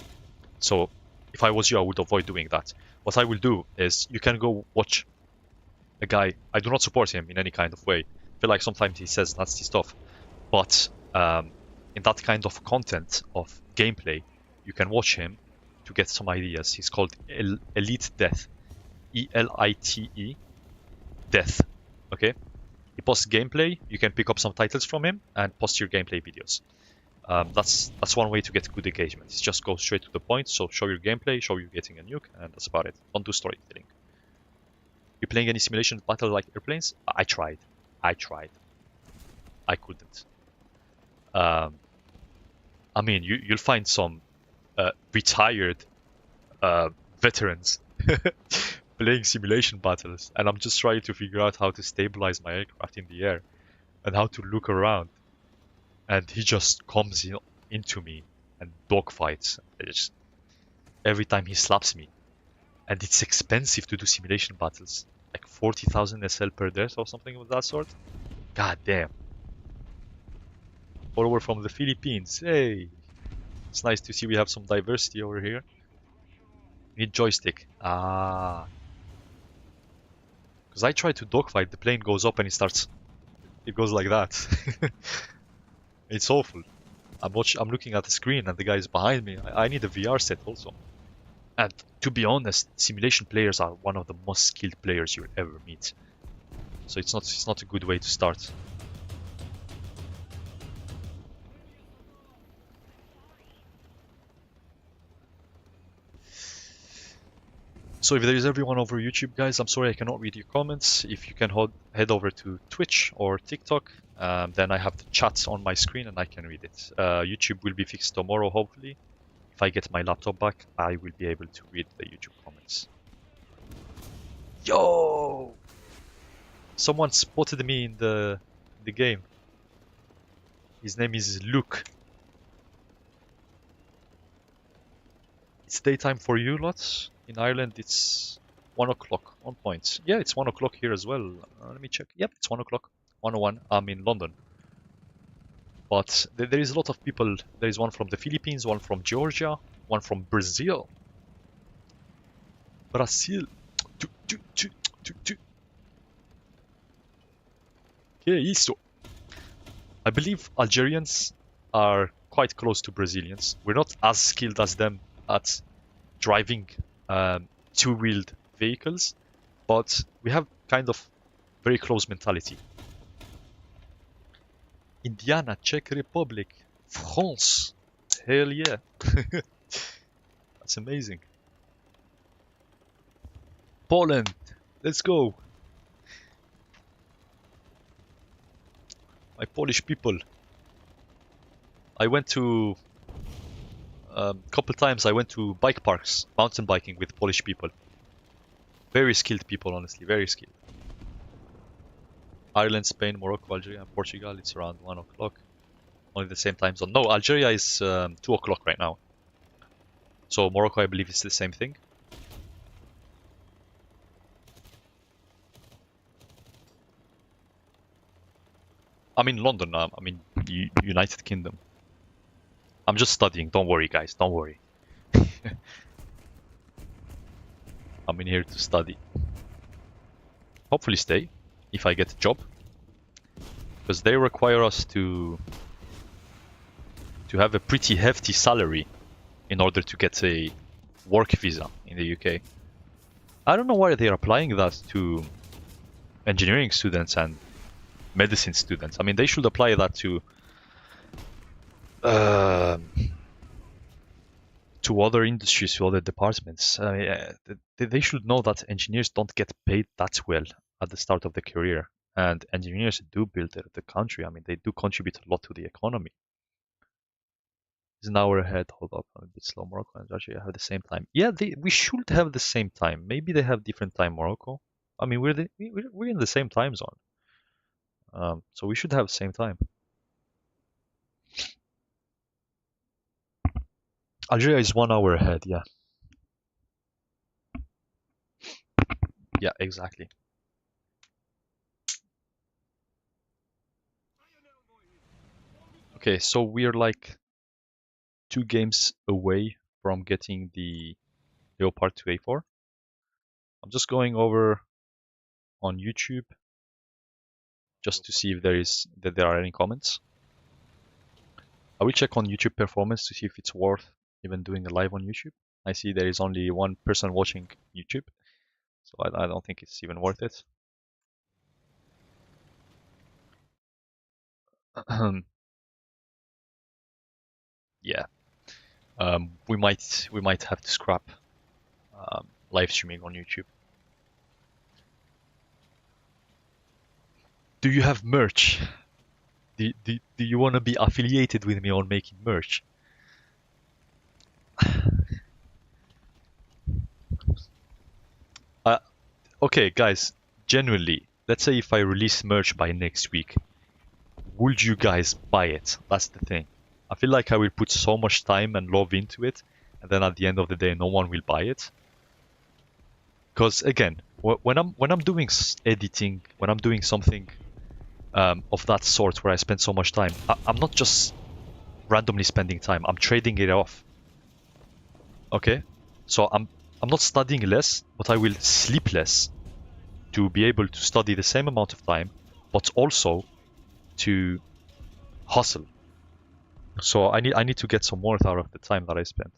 So if I was you, I would avoid doing that. What I will do is you can go watch a guy. I do not support him in any kind of way. I feel like sometimes he says nasty stuff. But in that kind of content of gameplay, you can watch him to get some ideas. He's called Elite Death. E-L-I-T-E Death. Okay? He posts gameplay. You can pick up some titles from him and post your gameplay videos. That's one way to get good engagement. It's just go straight to the point. So show your gameplay, show you getting a nuke, and that's about it. Don't do storytelling. You playing any simulation battle like airplanes? I tried. I couldn't. I mean, you'll find some retired veterans playing simulation battles, and I'm just trying to figure out how to stabilize my aircraft in the air and how to look around. And he just comes into me and dogfights. Every time he slaps me. And it's expensive to do simulation battles. Like 40,000 SL per death or something of that sort. God damn. Follower from the Philippines. Hey! It's nice to see we have some diversity over here. You need joystick. Ah. Because I try to dogfight, the plane goes up and it goes like that. It's awful. I'm looking at the screen and the guy's behind me. I need a VR set also. And to be honest, simulation players are one of the most skilled players you'll ever meet. So it's not a good way to start. So if there is everyone over YouTube, guys, I'm sorry I cannot read your comments. If you can head over to Twitch or TikTok, then I have the chat on my screen and I can read it. YouTube will be fixed tomorrow, hopefully. If I get my laptop back, I will be able to read the YouTube comments. Yo! Someone spotted me in the game. His name is Luke. It's daytime for you lots. In Ireland, it's 1 o'clock on point. Yeah, it's 1 o'clock here as well. Let me check. Yep, it's 1 o'clock. 1:01. I'm in London. But there is a lot of people. There is one from the Philippines, one from Georgia, one from Brazil. Brazil. Que isso? I believe Algerians are quite close to Brazilians. We're not as skilled as them at driving two-wheeled vehicles, but we have kind of very close mentality. Indiana, Czech Republic, France. Hell yeah. That's amazing. Poland. Let's go. My Polish people. I went to a couple times. I went to bike parks, mountain biking with Polish people. Very skilled people, honestly, very skilled. Ireland, Spain, Morocco, Algeria, and Portugal. It's around 1 o'clock. Only the same time zone. No, Algeria is 2 o'clock right now. So Morocco, I believe, is the same thing. I'm in London now. I'm in United Kingdom. I'm just studying. Don't worry, guys. Don't worry. I'm in here to study. Hopefully stay if I get a job. Because they require us to have a pretty hefty salary in order to get a work visa in the UK. I don't know why they're applying that to engineering students and medicine students. I mean, they should apply that to other industries, to other departments. They should know that engineers don't get paid that well at the start of the career, and engineers do build the country. I mean, they do contribute a lot to the economy. It's an hour ahead. Hold up, I'm a bit slow. Morocco and Algeria have the same time. Yeah, we should have the same time. Maybe they have different time. Morocco. I mean, we're in the same time zone. So we should have the same time. Algeria is 1 hour ahead, yeah. Yeah, exactly. Okay, so we're like 2 games away from getting the Leopard 2A4. I'm just going over on YouTube just to see if there are any comments. I will check on YouTube performance to see if it's worth even doing a live on YouTube. I see there is only 1 person watching YouTube, so I don't think it's even worth it. Yeah, we might have to scrap live streaming on YouTube. Do you have merch? Do you want to be affiliated with me on making merch? Okay, guys, genuinely, let's say if I release merch by next week, would you guys buy it? That's the thing. I feel like I will put so much time and love into it, and then at the end of the day, no one will buy it. Because again, when I'm doing editing, when I'm doing something of that sort where I spend so much time, I'm not just randomly spending time. I'm trading it off. Okay, so I'm not studying less, but I will sleep less to be able to study the same amount of time, but also to hustle. So I need to get some worth out of the time that I spend.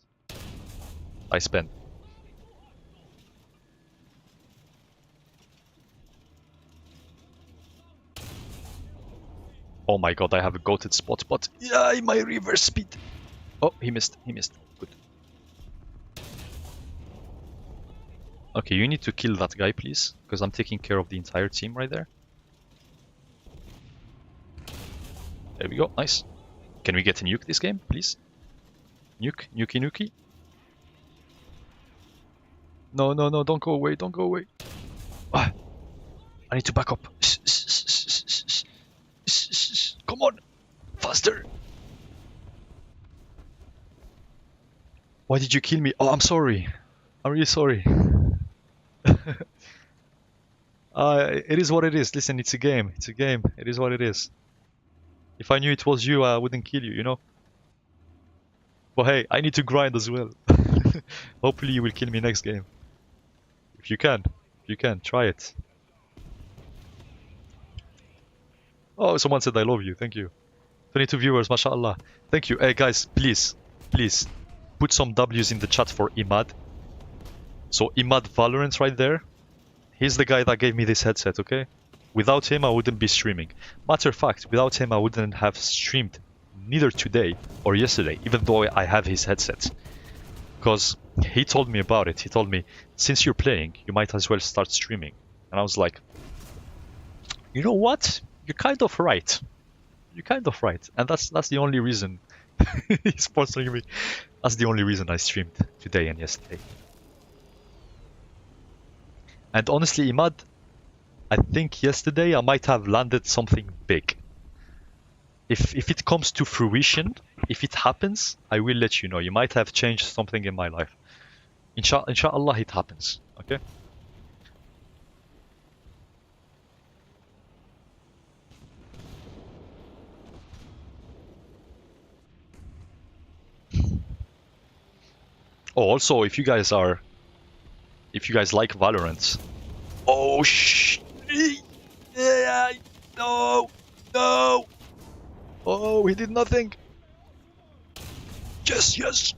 Oh my god, I have a goated spot, but yeah, my reverse speed. Oh, he missed. Good. Okay, you need to kill that guy, please, because I'm taking care of the entire team right there. There we go, nice. Can we get a nuke this game, please? Nuki. No, don't go away, don't go away. Ah, I need to back up. Come on, faster. Why did you kill me? Oh, I'm sorry. I'm really sorry. It is what it is. Listen, it's a game. It's a game. It is what it is. If I knew it was you, I wouldn't kill you, you know? But hey, I need to grind as well. Hopefully you will kill me next game. If you can. If you can, try it. Oh, someone said I love you. Thank you. 22 viewers, mashallah. Thank you. Hey guys, please, put some W's in the chat for Imad. So Imad Valorant right there. He's the guy that gave me this headset, okay? Without him, I wouldn't be streaming. Matter of fact, without him, I wouldn't have streamed neither today or yesterday, even though I have his headset. Because he told me about it. He told me, since you're playing, you might as well start streaming. And I was like, you know what? You're kind of right. You're kind of right. And that's the only reason he's sponsoring me. That's the only reason I streamed today and yesterday. And honestly, Imad, I think yesterday I might have landed something big. If it comes to fruition, if it happens, I will let you know. You might have changed something in my life. Inshallah, it happens. Okay? Oh, also, if you guys like Valorant. Oh, yeah, no. Oh, he did nothing. Yes.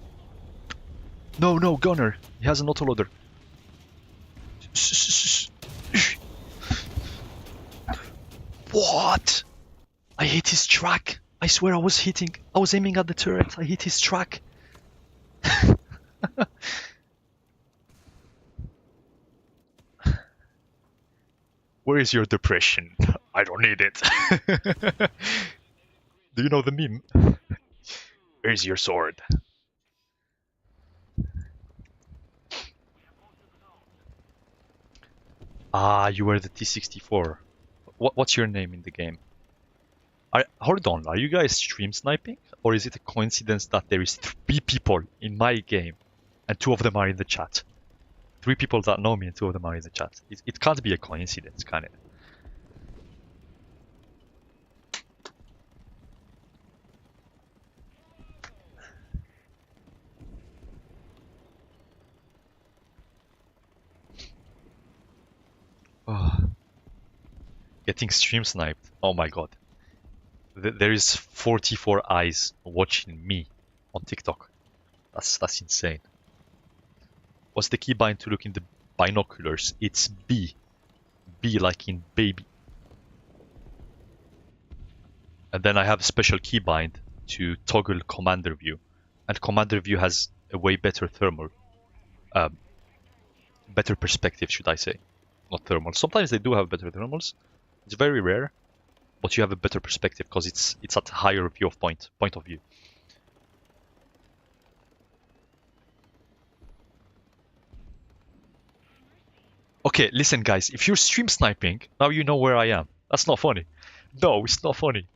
No, Gunner. He has an autoloader. What? I hit his track. I swear I was aiming at the turret. I hit his track. Where is your depression? I don't need it. Do you know the meme? Where's your sword? Ah, you were the T-64. What's your name in the game? Hold on, are you guys stream sniping? Or is it a coincidence that there is 3 people in my game and 2 of them are in the chat? 3 people that know me and 2 of them are in the chat. It can't be a coincidence, can it? Oh. Getting stream sniped. Oh my god. There is 44 eyes watching me on TikTok. That's insane. What's the keybind to look in the binoculars? It's B. B like in baby. And then I have a special keybind to toggle commander view. And commander view has a way better thermal. Better perspective, should I say. Not thermal. Sometimes they do have better thermals. It's very rare. But you have a better perspective because it's at a higher view of point of view. Okay, listen guys, if you're stream sniping, now you know where I am. That's not funny. No, it's not funny.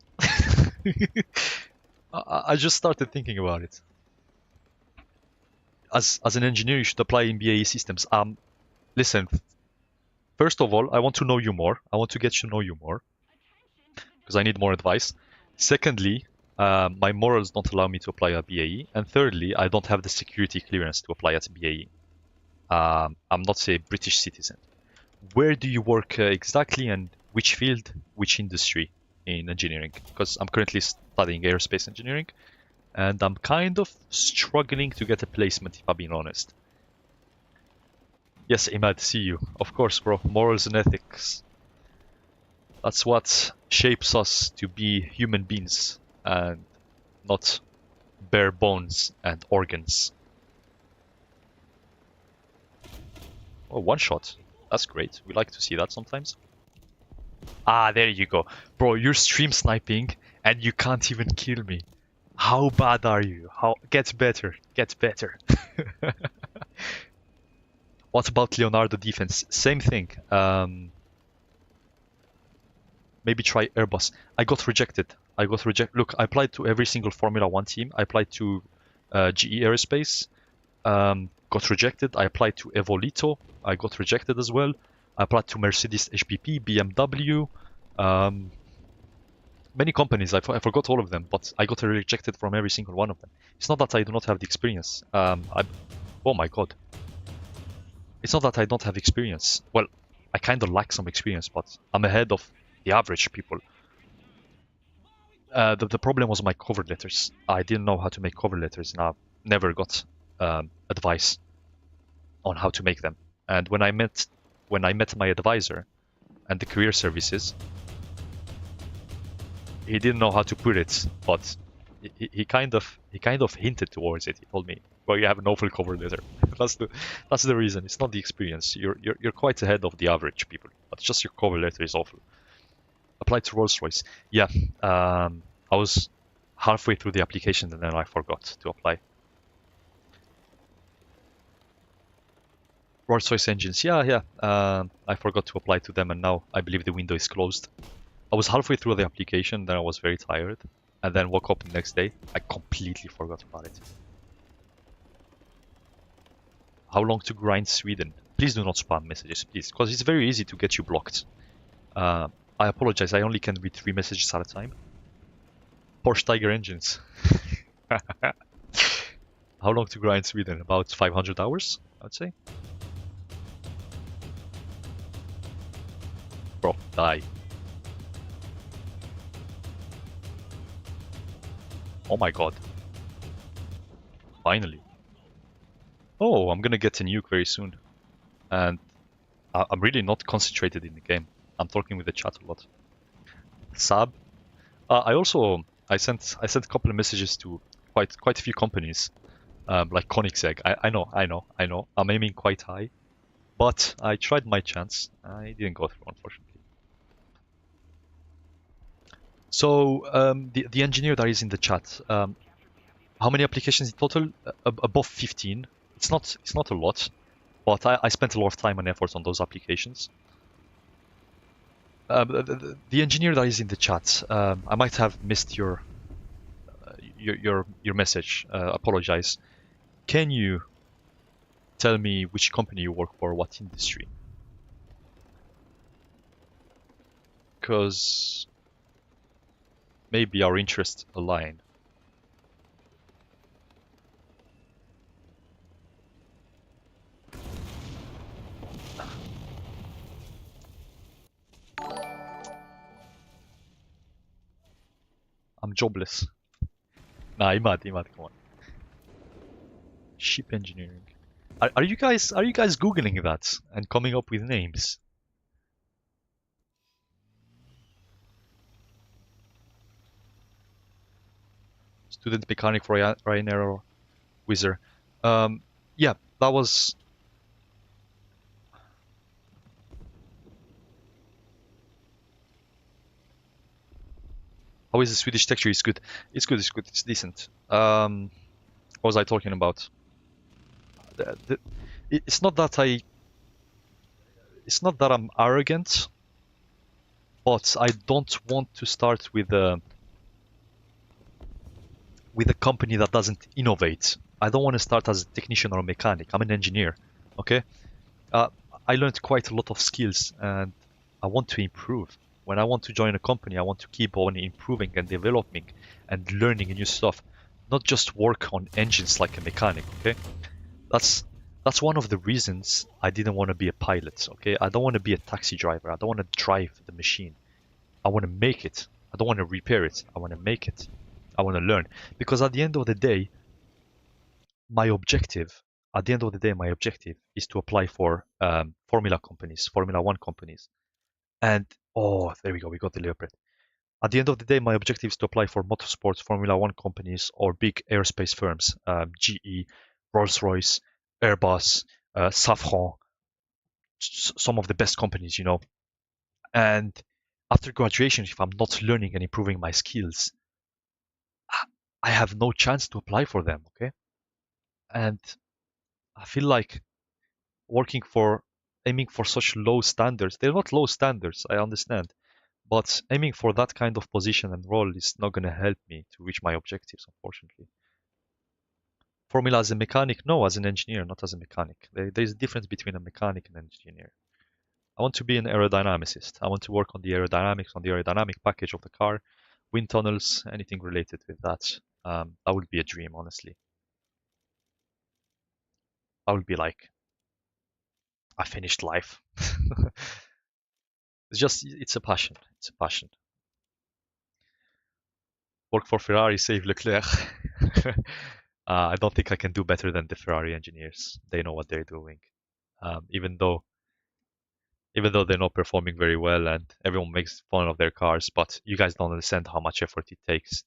I just started thinking about it. As an engineer, you should apply in BAE systems. Listen, first of all, I want to know you more. I want to get to know you more. Because I need more advice. Secondly, my morals don't allow me to apply at BAE. And thirdly, I don't have the security clearance to apply at BAE. I'm not a British citizen. Where do you work exactly, and which field, which industry in engineering? Because I'm currently studying aerospace engineering, and I'm kind of struggling to get a placement, if I'm being honest. Yes, Imad, see you. Of course, bro. Morals and ethics. That's what shapes us to be human beings and not bare bones and organs. Oh, one shot. That's great. We like to see that sometimes. Ah, there you go. Bro, you're stream sniping and you can't even kill me. How bad are you? How Get better. Get better. What about Leonardo defense? Same thing. Maybe try Airbus. I got rejected. Look, I applied to every single Formula One team. I applied to GE Aerospace. Got rejected. I applied to Evolito. I got rejected as well. I applied to Mercedes HPP, BMW. Many companies. I forgot all of them, but I got rejected from every single one of them. It's not that I do not have the experience. Oh my god. It's not that I don't have experience. Well, I kind of lack some experience, but I'm ahead of the average people. The problem was my cover letters. I didn't know how to make cover letters, and I never got advice on how to make them. And when I met my advisor and the career services, he didn't know how to put it, but he kind of hinted towards it. He told me, "Well, you have an awful cover letter." that's the reason. It's not the experience. You're quite ahead of the average people, but just your cover letter is awful. Applied to Rolls-Royce. Yeah, I was halfway through the application and then I forgot to apply. Rolls-Royce engines. Yeah. I forgot to apply to them, and now I believe the window is closed. I was halfway through the application, then I was very tired, and then woke up the next day. I completely forgot about it. How long to grind Sweden? Please do not spam messages, please, because it's very easy to get you blocked. I apologize, I only can read 3 messages at a time. Porsche Tiger engines. How long to grind Sweden? About 500 hours, I would say. Bro, die. Oh my god. Finally. Oh, I'm gonna get a nuke very soon. And I'm really not concentrated in the game. I'm talking with the chat a lot. Sab. I sent a couple of messages to quite a few companies, like Koenigsegg. I know. I'm aiming quite high, but I tried my chance. I didn't go through, unfortunately. So the engineer that is in the chat, how many applications in total? Above 15. It's not a lot, but I spent a lot of time and effort on those applications. The engineer that is in the chat, I might have missed your message. Apologize. Can you tell me which company you work for, what industry? Because maybe our interests align. I'm jobless. Nah, Imad, come on. Ship engineering. Are you guys googling that and coming up with names? Student mechanic for Ryanair or Wizz Air. Yeah, that was. How is the Swedish texture? It's good. It's good. It's decent. What was I talking about? It's not that I'm arrogant, but I don't want to start with a company that doesn't innovate. I don't want to start as a technician or a mechanic. I'm an engineer. Okay. I learned quite a lot of skills, and I want to improve. When I want to join a company, I want to keep on improving and developing and learning new stuff, not just work on engines like a mechanic. Okay, that's That's one of the reasons I didn't want to be a pilot, okay? I don't want to be a taxi driver. I don't want to drive the machine. I want to make it. I don't want to repair it. I want to make it. I want to learn. Because at the end of the day, my objective, my objective is to apply for Formula companies, Formula One companies. And, oh, there we go. We got the Leopard. At the end of the day, my objective is to apply for motorsports, Formula One companies, or big aerospace firms, GE, Rolls-Royce, Airbus, Safran, some of the best companies, you know. And after graduation, if I'm not learning and improving my skills, I have no chance to apply for them, okay? And I feel like working for, aiming for such low standards, they're not low standards, I understand, but aiming for that kind of position and role is not going to help me to reach my objectives, unfortunately. Formula as a mechanic? No, as an engineer, not as a mechanic. There's a difference between a mechanic and an engineer. I want to be an aerodynamicist. I want to work on the aerodynamics, on the aerodynamic package of the car, wind tunnels, anything related with that. That would be a dream, honestly. I would be like, I finished life. It's a passion. It's a passion. Work for Ferrari, save Leclerc. I don't think I can do better than the Ferrari engineers. They know what they're doing. Even though they're not performing very well and everyone makes fun of their cars, but you guys don't understand how much effort it takes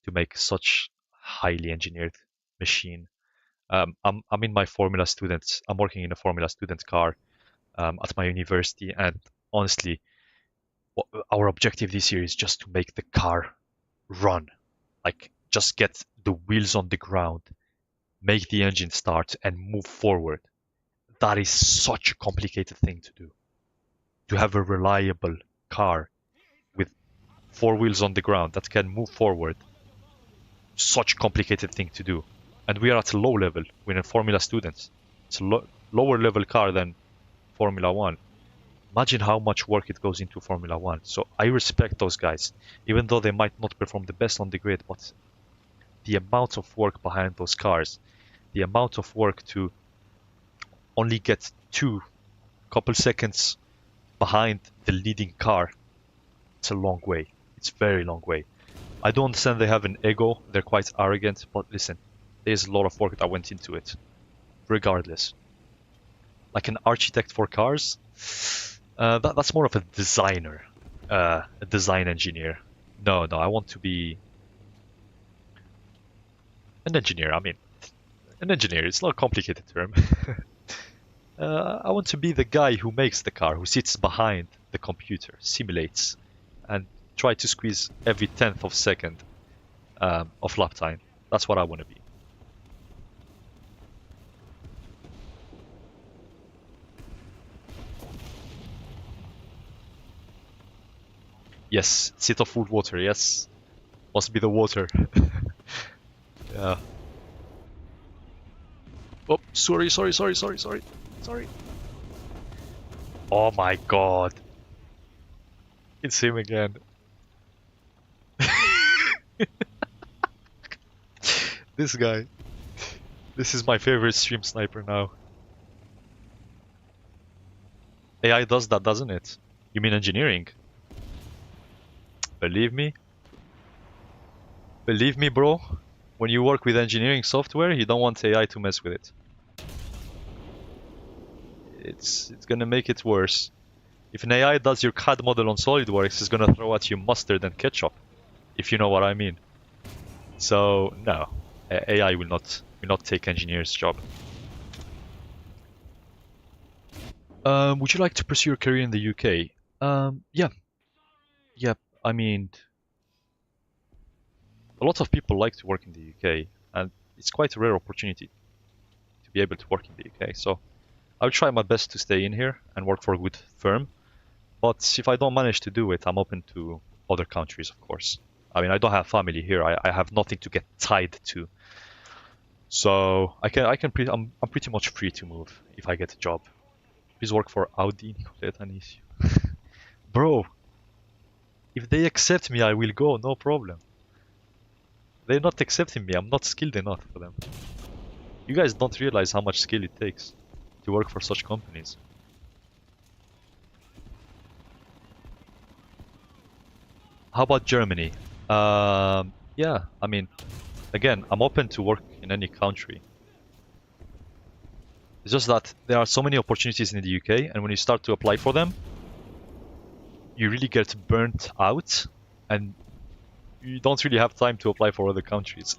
to make such highly engineered machine. I'm in my Formula students. I'm working in a Formula student car at my university, and honestly, our objective this year is just to make the car run, like just get the wheels on the ground, make the engine start, and move forward. That is such a complicated thing to do. To have a reliable car with four wheels on the ground that can move forward, such a complicated thing to do. And we are at a low level. We're in Formula students. It's a lower level car than Formula One. Imagine how much work it goes into Formula One. So I respect those guys, even though they might not perform the best on the grid, but the amount of work behind those cars, the amount of work to only get couple seconds behind the leading car, it's a long way. It's a very long way. I do understand they have an ego, they're quite arrogant, but listen, there's a lot of work that went into it, regardless. Like an architect for cars, that's more of a designer, a design engineer. No, I want to be an engineer. I mean, an engineer, it's not a complicated term. I want to be the guy who makes the car, who sits behind the computer, simulates, and try to squeeze every 10th of second of lap time. That's what I want to be. Yes, sit of full water, yes. Must be the water. Yeah. Oh, sorry. Oh my god. It's him again. This guy. This is my favorite stream sniper now. AI does that, doesn't it? You mean engineering? Believe me? Believe me, bro? When you work with engineering software, you don't want AI to mess with it. It's gonna make it worse. If an AI does your CAD model on SolidWorks, it's gonna throw at you mustard and ketchup, if you know what I mean. So no, AI will not take engineers' job. Would you like to pursue your career in the UK? Yeah. I mean, a lot of people like to work in the UK, and it's quite a rare opportunity to be able to work in the UK. So I'll try my best to stay in here and work for a good firm. But if I don't manage to do it, I'm open to other countries, of course. I mean, I don't have family here. I have nothing to get tied to. So I'm pretty much free to move if I get a job. Please work for Audi, Nicoletta Nisio. Bro, if they accept me, I will go, no problem. They're not accepting me. I'm not skilled enough for them. You guys don't realize how much skill it takes. to work for such companies. How about Germany? Yeah, I mean, again, I'm open to work in any country. It's just that there are so many opportunities in the UK, and when you start to apply for them, you really get burnt out, and you don't really have time to apply for other countries.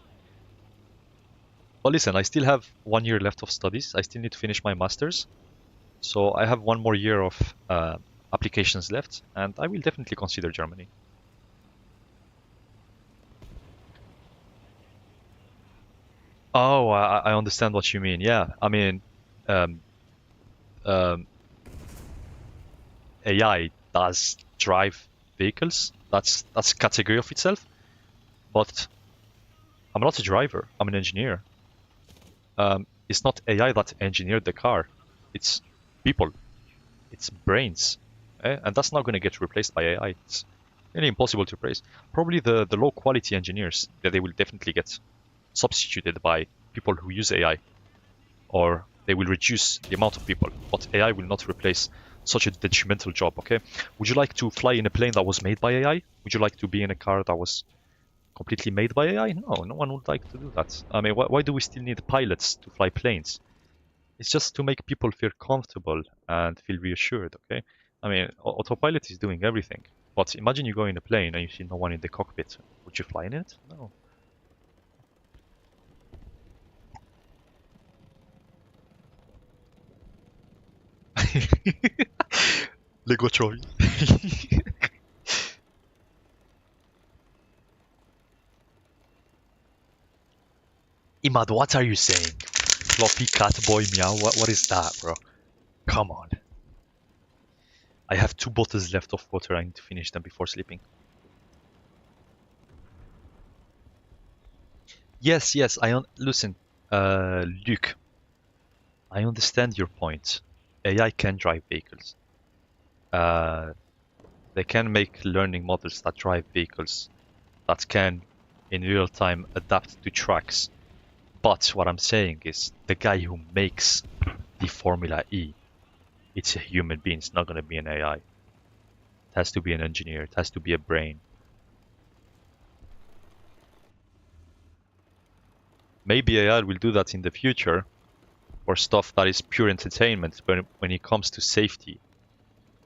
But listen, I still have 1 year left of studies. I still need to finish my master's. So I have 1 more year of applications left, and I will definitely consider Germany. Oh, I understand what you mean. Yeah, I mean, um, um, AI does drive vehicles. That's a category of itself. But I'm not a driver. I'm an engineer. It's not AI that engineered the car. It's people. It's brains, and that's not going to get replaced by AI. It's really impossible to replace. Probably the low quality engineers that they will definitely get substituted by people who use AI, or they will reduce the amount of people. But AI will not replace such a detrimental job. Okay? Would you like to fly in a plane that was made by AI? Would you like to be in a car that was completely made by AI? No, no one would like to do that. I mean, why do we still need pilots to fly planes? It's just to make people feel comfortable and feel reassured, okay? I mean, autopilot is doing everything. But imagine you go in a plane and you see no one in the cockpit. Would you fly in it? No. Lego trophy. Imad, what are you saying? Floppy cat boy meow? What is that, bro? Come on. I have 2 bottles left of water. I need to finish them before sleeping. Yes, yes, listen, Luke, I understand your point. AI can drive vehicles. Uh, they can make learning models that drive vehicles that can, in real time, adapt to tracks. But what I'm saying is, the guy who makes the Formula E, it's a human being. It's not going to be an AI. It has to be an engineer. It has to be a brain. Maybe AI will do that in the future for stuff that is pure entertainment, but when it comes to safety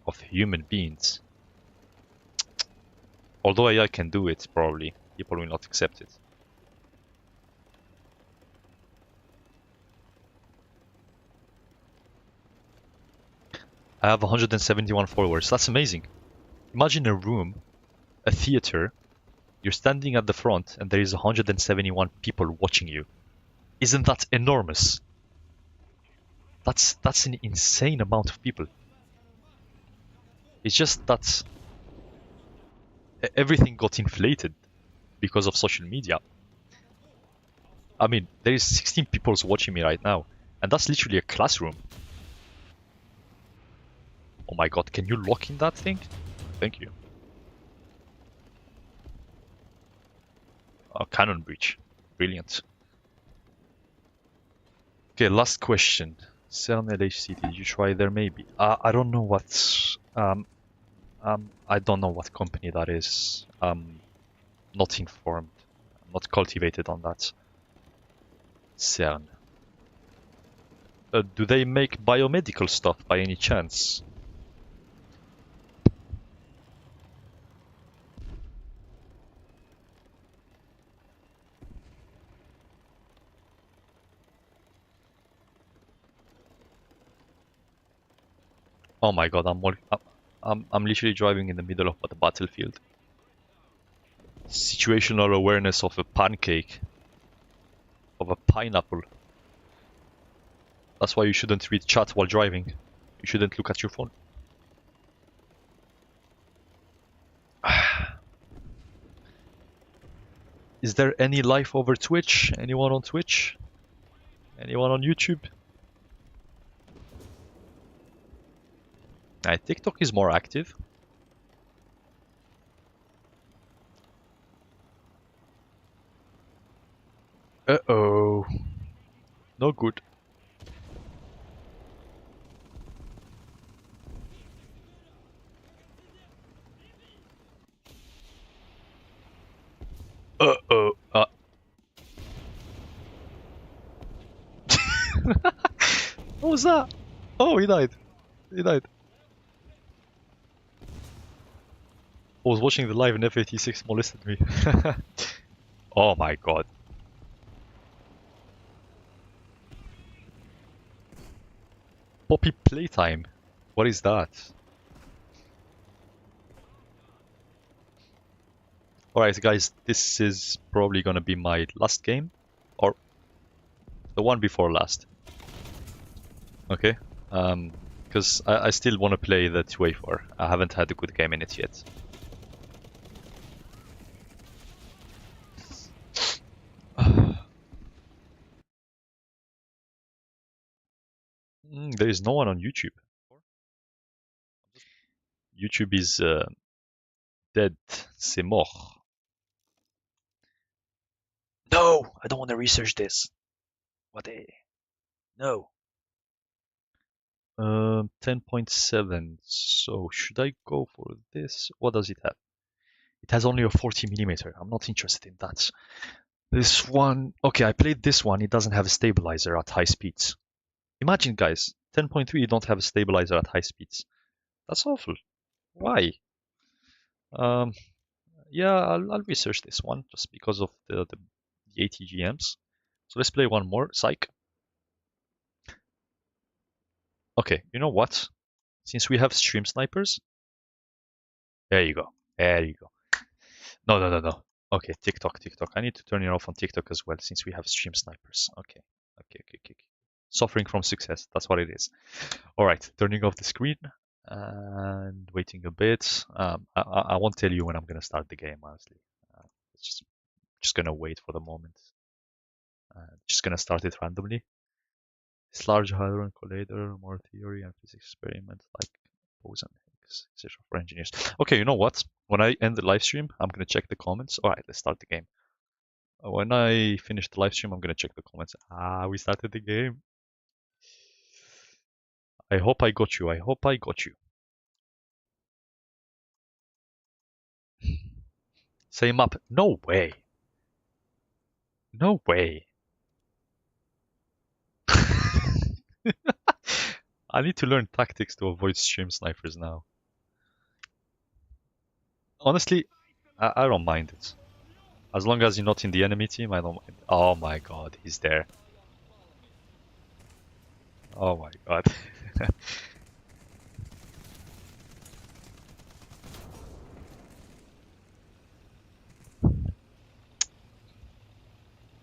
of human beings, although AI can do it, probably people will not accept it. I have 171 followers. That's amazing. Imagine a room, a theater, you're standing at the front and there is 171 people watching you. Isn't that enormous? That's an insane amount of people. It's just that everything got inflated because of social media. I mean, there is 16 people watching me right now, and that's literally a classroom. Oh my god, can you lock in that thing? Thank you. Cannon breach. Brilliant. Okay, last question. CERN LHC, did you try there maybe? I don't know what I don't know what company that is. Not informed. Not cultivated on that. CERN. Do they make biomedical stuff by any chance? Oh my god, I'm literally driving in the middle of the battlefield. Situational awareness of a pancake, of a pineapple. That's why you shouldn't read chat while driving. You shouldn't look at your phone. Is there any life over Twitch? Anyone on Twitch? Anyone on YouTube? TikTok is more active. Uh-oh. No good. What was that? Oh, he died. He died. I was watching the live and F-86 molested me. Oh my god. Poppy playtime. What is that? Alright guys, this is probably gonna be my last game. Or the one before last. Okay? Because I still want to play the 2A4. I haven't had a good game in it yet. There is no one on YouTube. YouTube is dead. C'est mort. No! I don't want to research this. What a... No. 10.7. So should I go for this? What does it have? It has only a 40mm. I'm not interested in that. This one... Okay, I played this one. It doesn't have a stabilizer at high speeds. Imagine, guys. 10.3, you don't have a stabilizer at high speeds. That's awful. Why? Yeah, I'll research this one just because of the ATGMs. So let's play one more. Psych. Okay, you know what? Since we have stream snipers, there you go. There you go. No. Okay, TikTok. I need to turn it off on TikTok as well since we have stream snipers. Okay. Suffering from success. That's what it is. All right, turning off the screen and waiting a bit. I won't tell you when I'm gonna start the game, honestly. It's just gonna wait for the moment. Just gonna start it randomly. This large hadron collider, more theory and physics experiments like boson, etc. for engineers. Okay, you know what? When I end the live stream, I'm gonna check the comments. All right, let's start the game. When I finish the live stream, I'm gonna check the comments. We started the game. I hope I got you. Same up. No way. No way. I need to learn tactics to avoid stream snipers now. Honestly, I don't mind it. As long as you're not in the enemy team, I don't mind. Oh my god, he's there. Oh my god.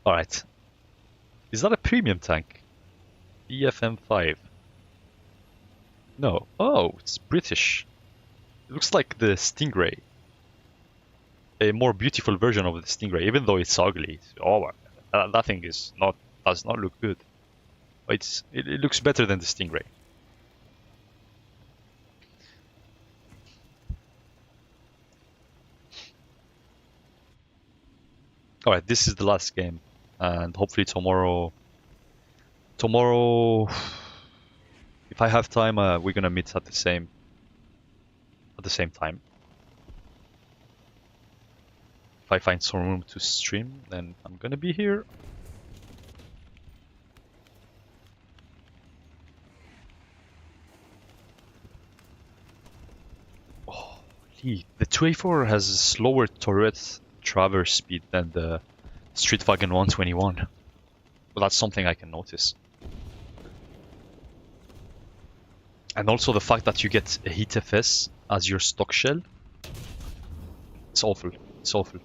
Alright. Is that a premium tank? EFM5. No. Oh, it's British. It looks like the Stingray. A more beautiful version of the Stingray, even though it's ugly. Oh, that thing does not look good. But it looks better than the Stingray. Alright, this is the last game. And hopefully tomorrow, if I have time, we're gonna meet at the same time. If I find some room to stream, then I'm gonna be here. Oh, the 2A4 has a slower turret traverse speed than the Streetwagen 121. Well, that's something I can notice. And also the fact that you get a hit FS as your stock shell. It's awful. It's awful.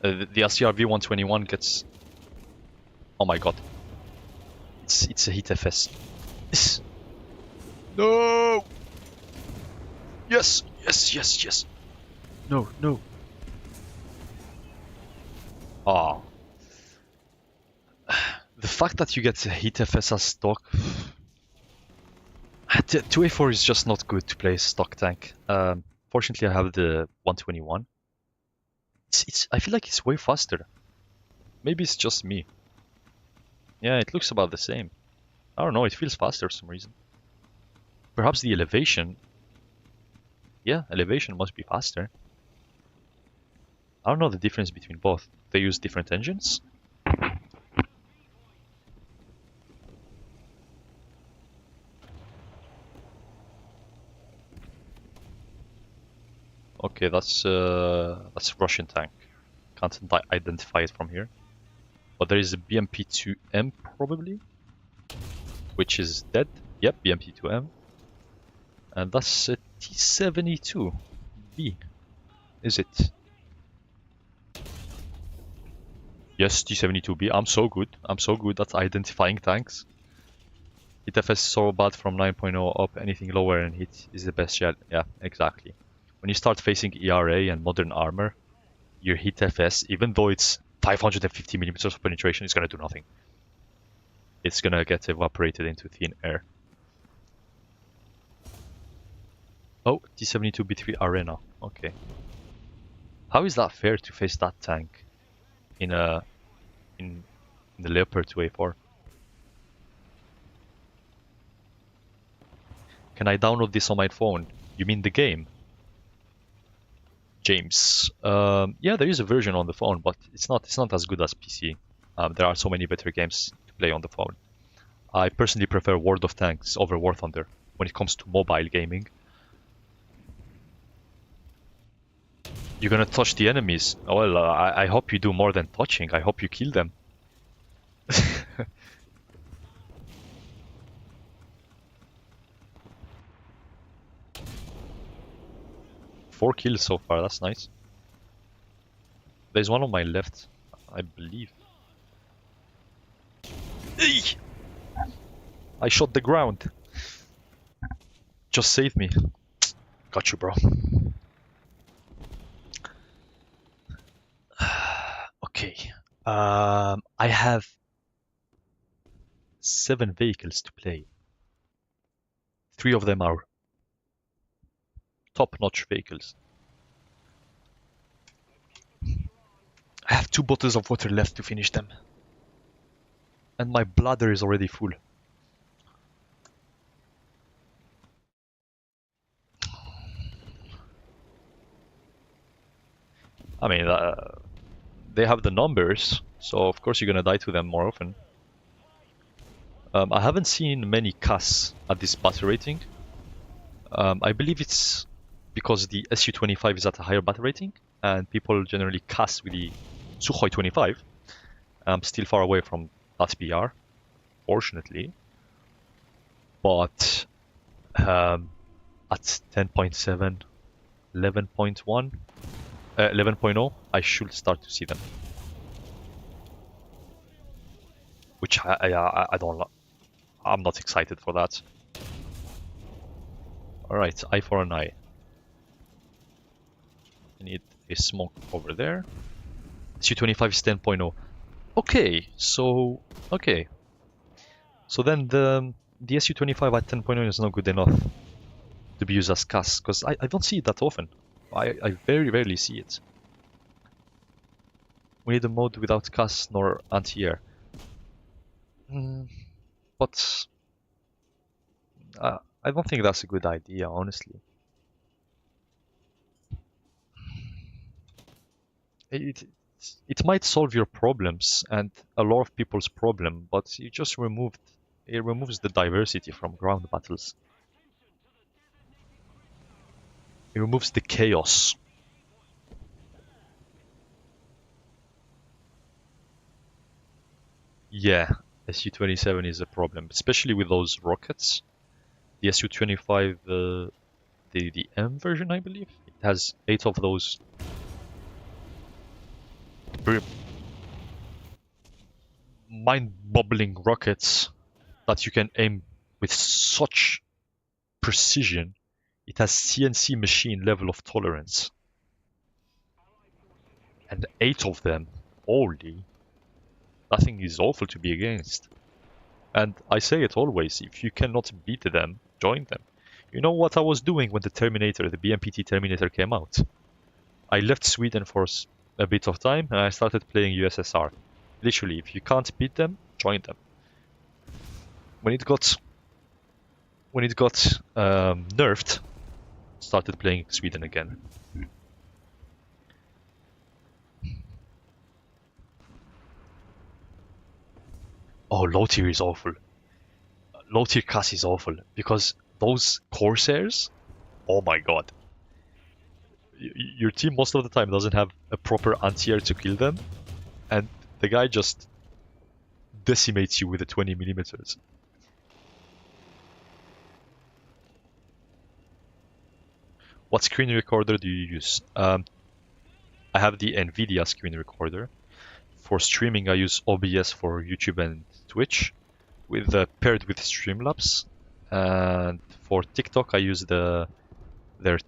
The SCRV 121 gets... Oh my god. It's a hit FS. No! Yes! No. Ah. The fact that you get a hit FS as stock... 2A4 is just not good to play stock tank. Fortunately, I have the 121. I feel like it's way faster. Maybe it's just me. Yeah, it looks about the same. I don't know, it feels faster for some reason. Perhaps the elevation. Yeah, elevation must be faster. I don't know the difference between both. They use different engines? Okay, that's Russian tank. Can't identify it from here. But there is a BMP-2M probably, which is dead. Yep, BMP-2M. And that's a T-72B, is it? Yes, T-72B. I'm so good. I'm so good at identifying tanks. Hit FS is so bad from 9.0 up. Anything lower in hit is the best shell. Yeah, exactly. When you start facing ERA and modern armor, your hit FS, even though it's 550 millimeters of penetration, is gonna do nothing. It's gonna get evaporated into thin air. Oh, T-72B3 Arena. Okay. How is that fair to face that tank in the Leopard 2A4? Can I download this on my phone? You mean the game? James. Yeah, there is a version on the phone, but it's not as good as PC. There are so many better games to play on the phone. I personally prefer World of Tanks over War Thunder when it comes to mobile gaming. You're gonna touch the enemies. Well, I hope you do more than touching. I hope you kill them. 4 kills so far, that's nice. There's one on my left, I believe. Eey! I shot the ground. Just save me. Got you, bro. Okay. I have 7 vehicles to play. 3 of them are top-notch vehicles. I have 2 bottles of water left to finish them. And my bladder is already full. I mean, they have the numbers, so of course you're gonna die to them more often. I haven't seen many CAS at this battle rating. I believe it's because the Su-25 is at a higher battle rating, and people generally CAS with the Sukhoi 25. I'm still far away from that BR, fortunately. But at 10.7, 11.1, 11.0, I should start to see them. Which I don't. I'm not excited for that. Alright, eye for an eye. I need a smoke over there. Su-25 is 10.0. Okay, so then the Su-25 at 10.0 is not good enough to be used as CAS, because I don't see it that often. I very rarely see it. We need a mode without CAS nor anti-air. But I don't think that's a good idea, honestly. It might solve your problems and a lot of people's problem, but it removes the diversity from ground battles. It removes the chaos. Yeah, Su-27 is a problem, especially with those rockets. The Su-25, the M version, I believe, it has 8 of those mind-boggling rockets that you can aim with such precision. It has CNC machine level of tolerance. And 8 of them, holy, that thing is awful to be against. And I say it always, if you cannot beat them, join them. You know what I was doing when the Terminator, the BMPT Terminator came out? I left Sweden for a bit of time and I started playing USSR. Literally, if you can't beat them, join them. When it got nerfed, started playing Sweden again. Oh, low tier is awful. Low tier CAS is awful because those Corsairs, oh my god. your team most of the time doesn't have a proper anti-air to kill them, and the guy just decimates you with a 20 millimeters. What screen recorder do you use? I have the NVIDIA screen recorder. For streaming, I use OBS for YouTube and Twitch, with paired with Streamlabs. And for TikTok, I use their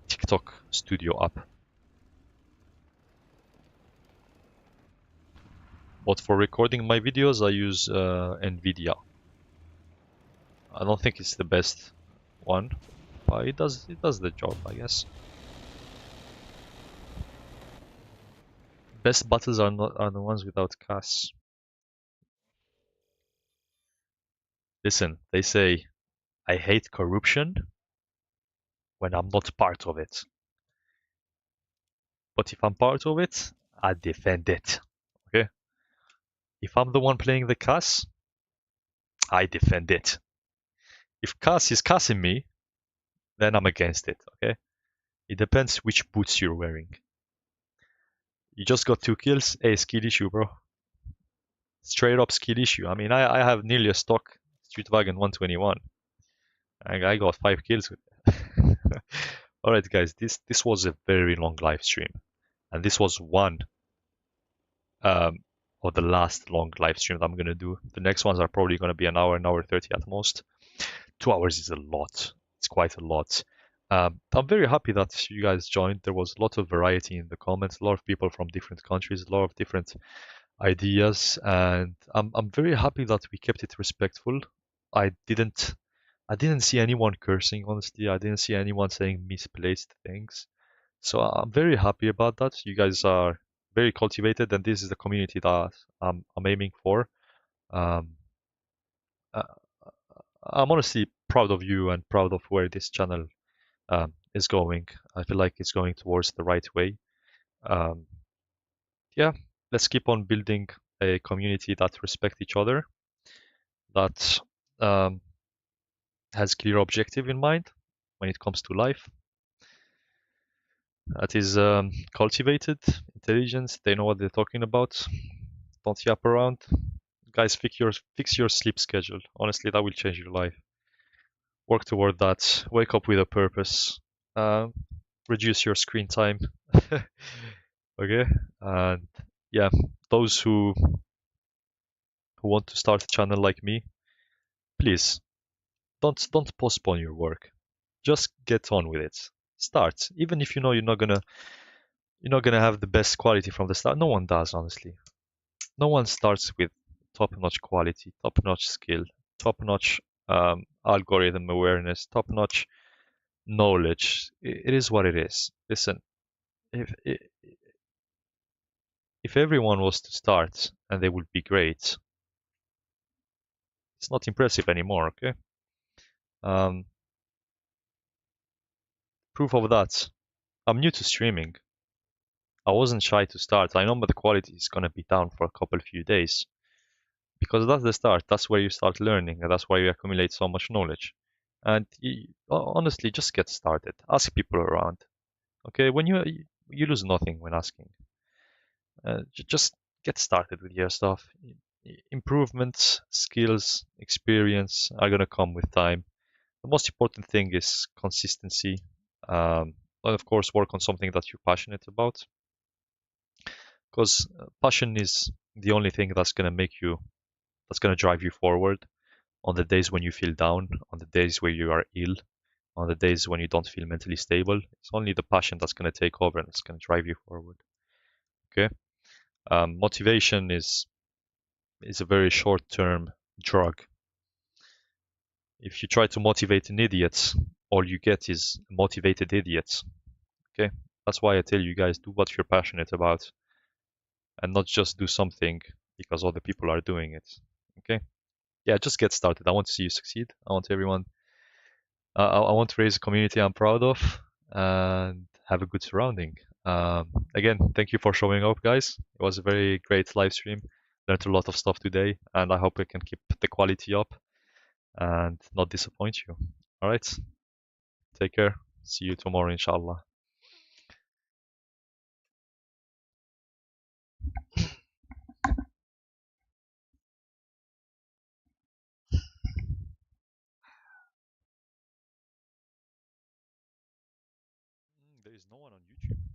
TikTok Studio app. But for recording my videos, I use NVIDIA. I don't think it's the best one, but it does the job, I guess. Best battles are the ones without CAS. Listen, they say I hate corruption when I'm not part of it. But if I'm part of it, I defend it. Okay? If I'm the one playing the CAS, I defend it. If CAS is CASing me, then I'm against it. Okay? It depends which boots you're wearing. You just got 2 kills. Hey, skill issue, bro. Straight up skill issue. I mean, I have nearly a stock Street Wagon 121. I got 5 kills with it. Alright, guys, this was a very long live stream. And this was one um, of the last long live stream that I'm going to do. The next ones are probably going to be an hour 30 at most. 2 hours is a lot. It's quite a lot. I'm very happy that you guys joined. There was a lot of variety in the comments, a lot of people from different countries, a lot of different ideas, and I'm very happy that we kept it respectful. I didn't I didn't see anyone cursing, honestly. I didn't see anyone saying misplaced things. So I'm very happy about that. You guys are very cultivated, and this is the community that I'm aiming for. Um, uh, I'm honestly proud of you and proud of where this channel is going. I feel like it's going towards the right way. Um, yeah, let's keep on building a community that respect each other, that um, has clear objective in mind when it comes to life, that is cultivated, intelligent, they know what they're talking about, don't yap around. Guys, fix your sleep schedule. Honestly, that will change your life. Work toward that. Wake up with a purpose. Um, Reduce your screen time. Okay, and yeah, those who want to start a channel like me, please don't postpone your work. Just get on with it. Start, even if you know you're not gonna have the best quality from the start. No one does, honestly. No one starts with top-notch quality, top-notch skill, top-notch algorithm awareness, top-notch knowledge. It is what it is. Listen, if if everyone was to start and they would be great, it's not impressive anymore. Okay. Um, Proof of that. I'm new to streaming. I wasn't shy to start. I know the quality is gonna be down for a couple few days because that's the start. That's where you start learning, and that's why you accumulate so much knowledge. And honestly, just get started. Ask people around. Okay, when you lose nothing when asking. Just get started with your stuff. Improvements, skills, experience are gonna come with time. The most important thing is consistency. And of course, work on something that you're passionate about, because passion is the only thing that's gonna drive you forward on the days when you feel down, on the days where you are ill, on the days when you don't feel mentally stable. It's only the passion that's going to take over and it's going to drive you forward. Okay. Motivation is a very short-term drug. If you try to motivate an idiot, all you get is motivated idiots. Okay. That's why I tell you guys, do what you're passionate about and not just do something because other people are doing it. Okay. Yeah, just get started. I want to see you succeed. I want everyone I want to raise a community I'm proud of and have a good surrounding. Again, thank you for showing up, guys. It was a very great live stream. Learned a lot of stuff today, and I hope I can keep the quality up and not disappoint you. All right, take care. See you tomorrow, inshallah. there is no one on YouTube.